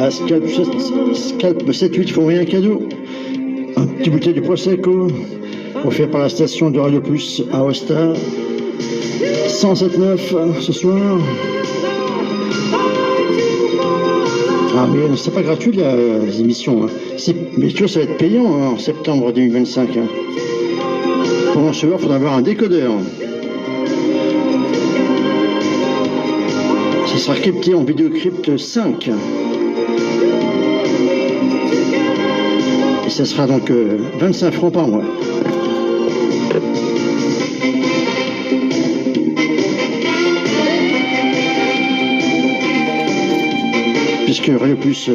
Voilà, Scalp 7-8 font rien cadeau. Un petit bouteille de Prosecco, offert par la station de Radio Plus à Aosta. 107.9 ce soir. Ah mais c'est pas gratuit les émissions. Hein. Mais tu vois, ça va être payant hein, en septembre 2025. Hein. Pour en recevoir, il faudra avoir un décodeur. Ce sera crypté en vidéocrypte 5. Et ça sera donc 25 francs par mois. Puisque Radio Plus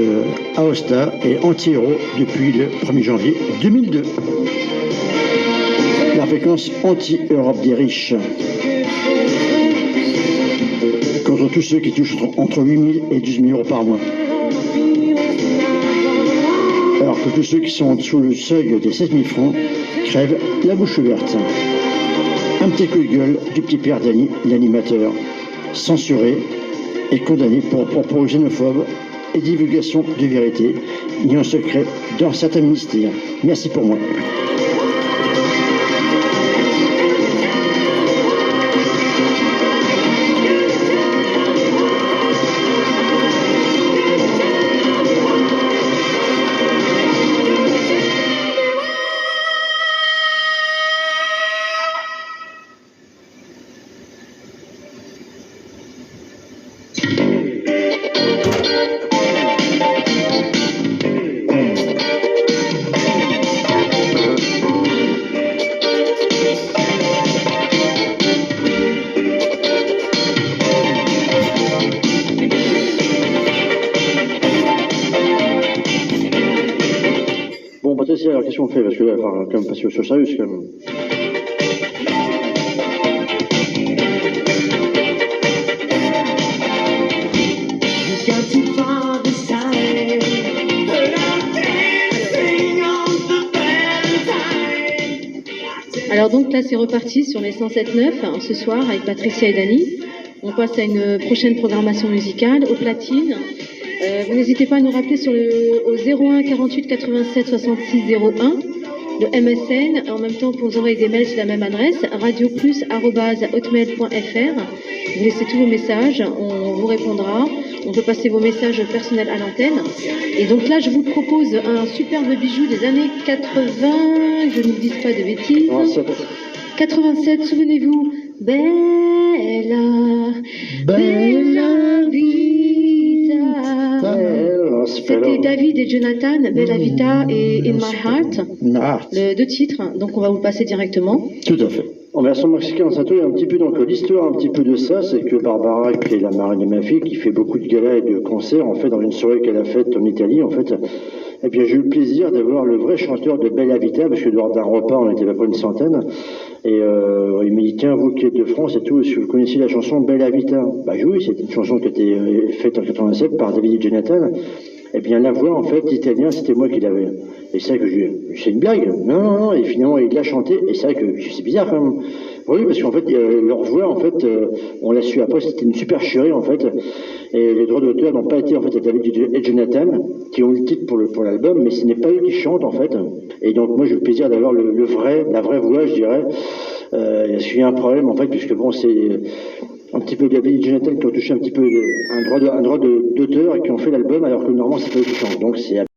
Aosta est anti-euro depuis le 1er janvier 2002. La fréquence anti-Europe des riches. Contre tous ceux qui touchent entre 8 000 et 12 000 euros par mois. Alors que tous ceux qui sont en dessous le seuil des 7 000 francs crèvent la bouche ouverte. Un petit coup de gueule du petit père Dany, l'animateur, censuré et condamné pour propos xénophobes et divulgation de vérité, ni en secret dans certains ministères. Merci pour moi. Alors qu'est-ce qu'on fait? Parce que là, enfin, quand même passer aux choses sérieuses quand même. Alors donc là c'est reparti sur les 107.9 ce soir avec Patricia et Dany. On passe à une prochaine programmation musicale au platine. Vous n'hésitez pas à nous rappeler au 01 48 87 66 01, le MSN. En même temps, pour vous envoyer des mails, c'est la même adresse, radioplus@hotmail.fr. Vous laissez tous vos messages, on vous répondra. On peut passer vos messages personnels à l'antenne. Et donc là, je vous propose un superbe bijou des années 80, je ne vous dis pas de bêtises. 87, souvenez-vous. Bella, Bella Vita. C'était David et Jonathan, Bella Vita et In My Heart, le 2 titres, donc on va vous le passer directement. Tout à fait. En version mexicaine, ça touche un petit peu, donc l'histoire un petit peu de ça, c'est que Barbara, qui est la marraine de ma fille, qui fait beaucoup de galas et de concerts, en fait, dans une soirée qu'elle a faite en Italie, en fait, eh bien, j'ai eu le plaisir d'avoir le vrai chanteur de Bella Vita, parce que lors d'un repas, on était à peu près une centaine, et il m'a dit, tiens, vous qui êtes de France et tout, est-ce que vous connaissez la chanson Bella Vita? Bah oui, c'était une chanson qui a été faite en 87 par David et Jonathan. Eh bien, la voix, en fait, italien, c'était moi qui l'avais. Et c'est vrai que c'est une blague. Non. Et finalement, il l'a chanté. Et c'est vrai que c'est bizarre, quand même. Oui, parce qu'en fait, leur voix, en fait, on l'a su après, c'était une super chérie, en fait. Et les droits d'auteur n'ont pas été, en fait, à David et Jonathan, qui ont le titre pour l'album, mais ce n'est pas eux qui chantent, en fait. Et donc, moi, j'ai eu le plaisir d'avoir la vraie voix, je dirais. Il y a un problème, en fait, puisque bon, c'est un petit peu David et Jonathan qui ont touché un petit peu un droit d'auteur et qui ont fait l'album, alors que normalement, c'est pas eux qui chantent. Donc, c'est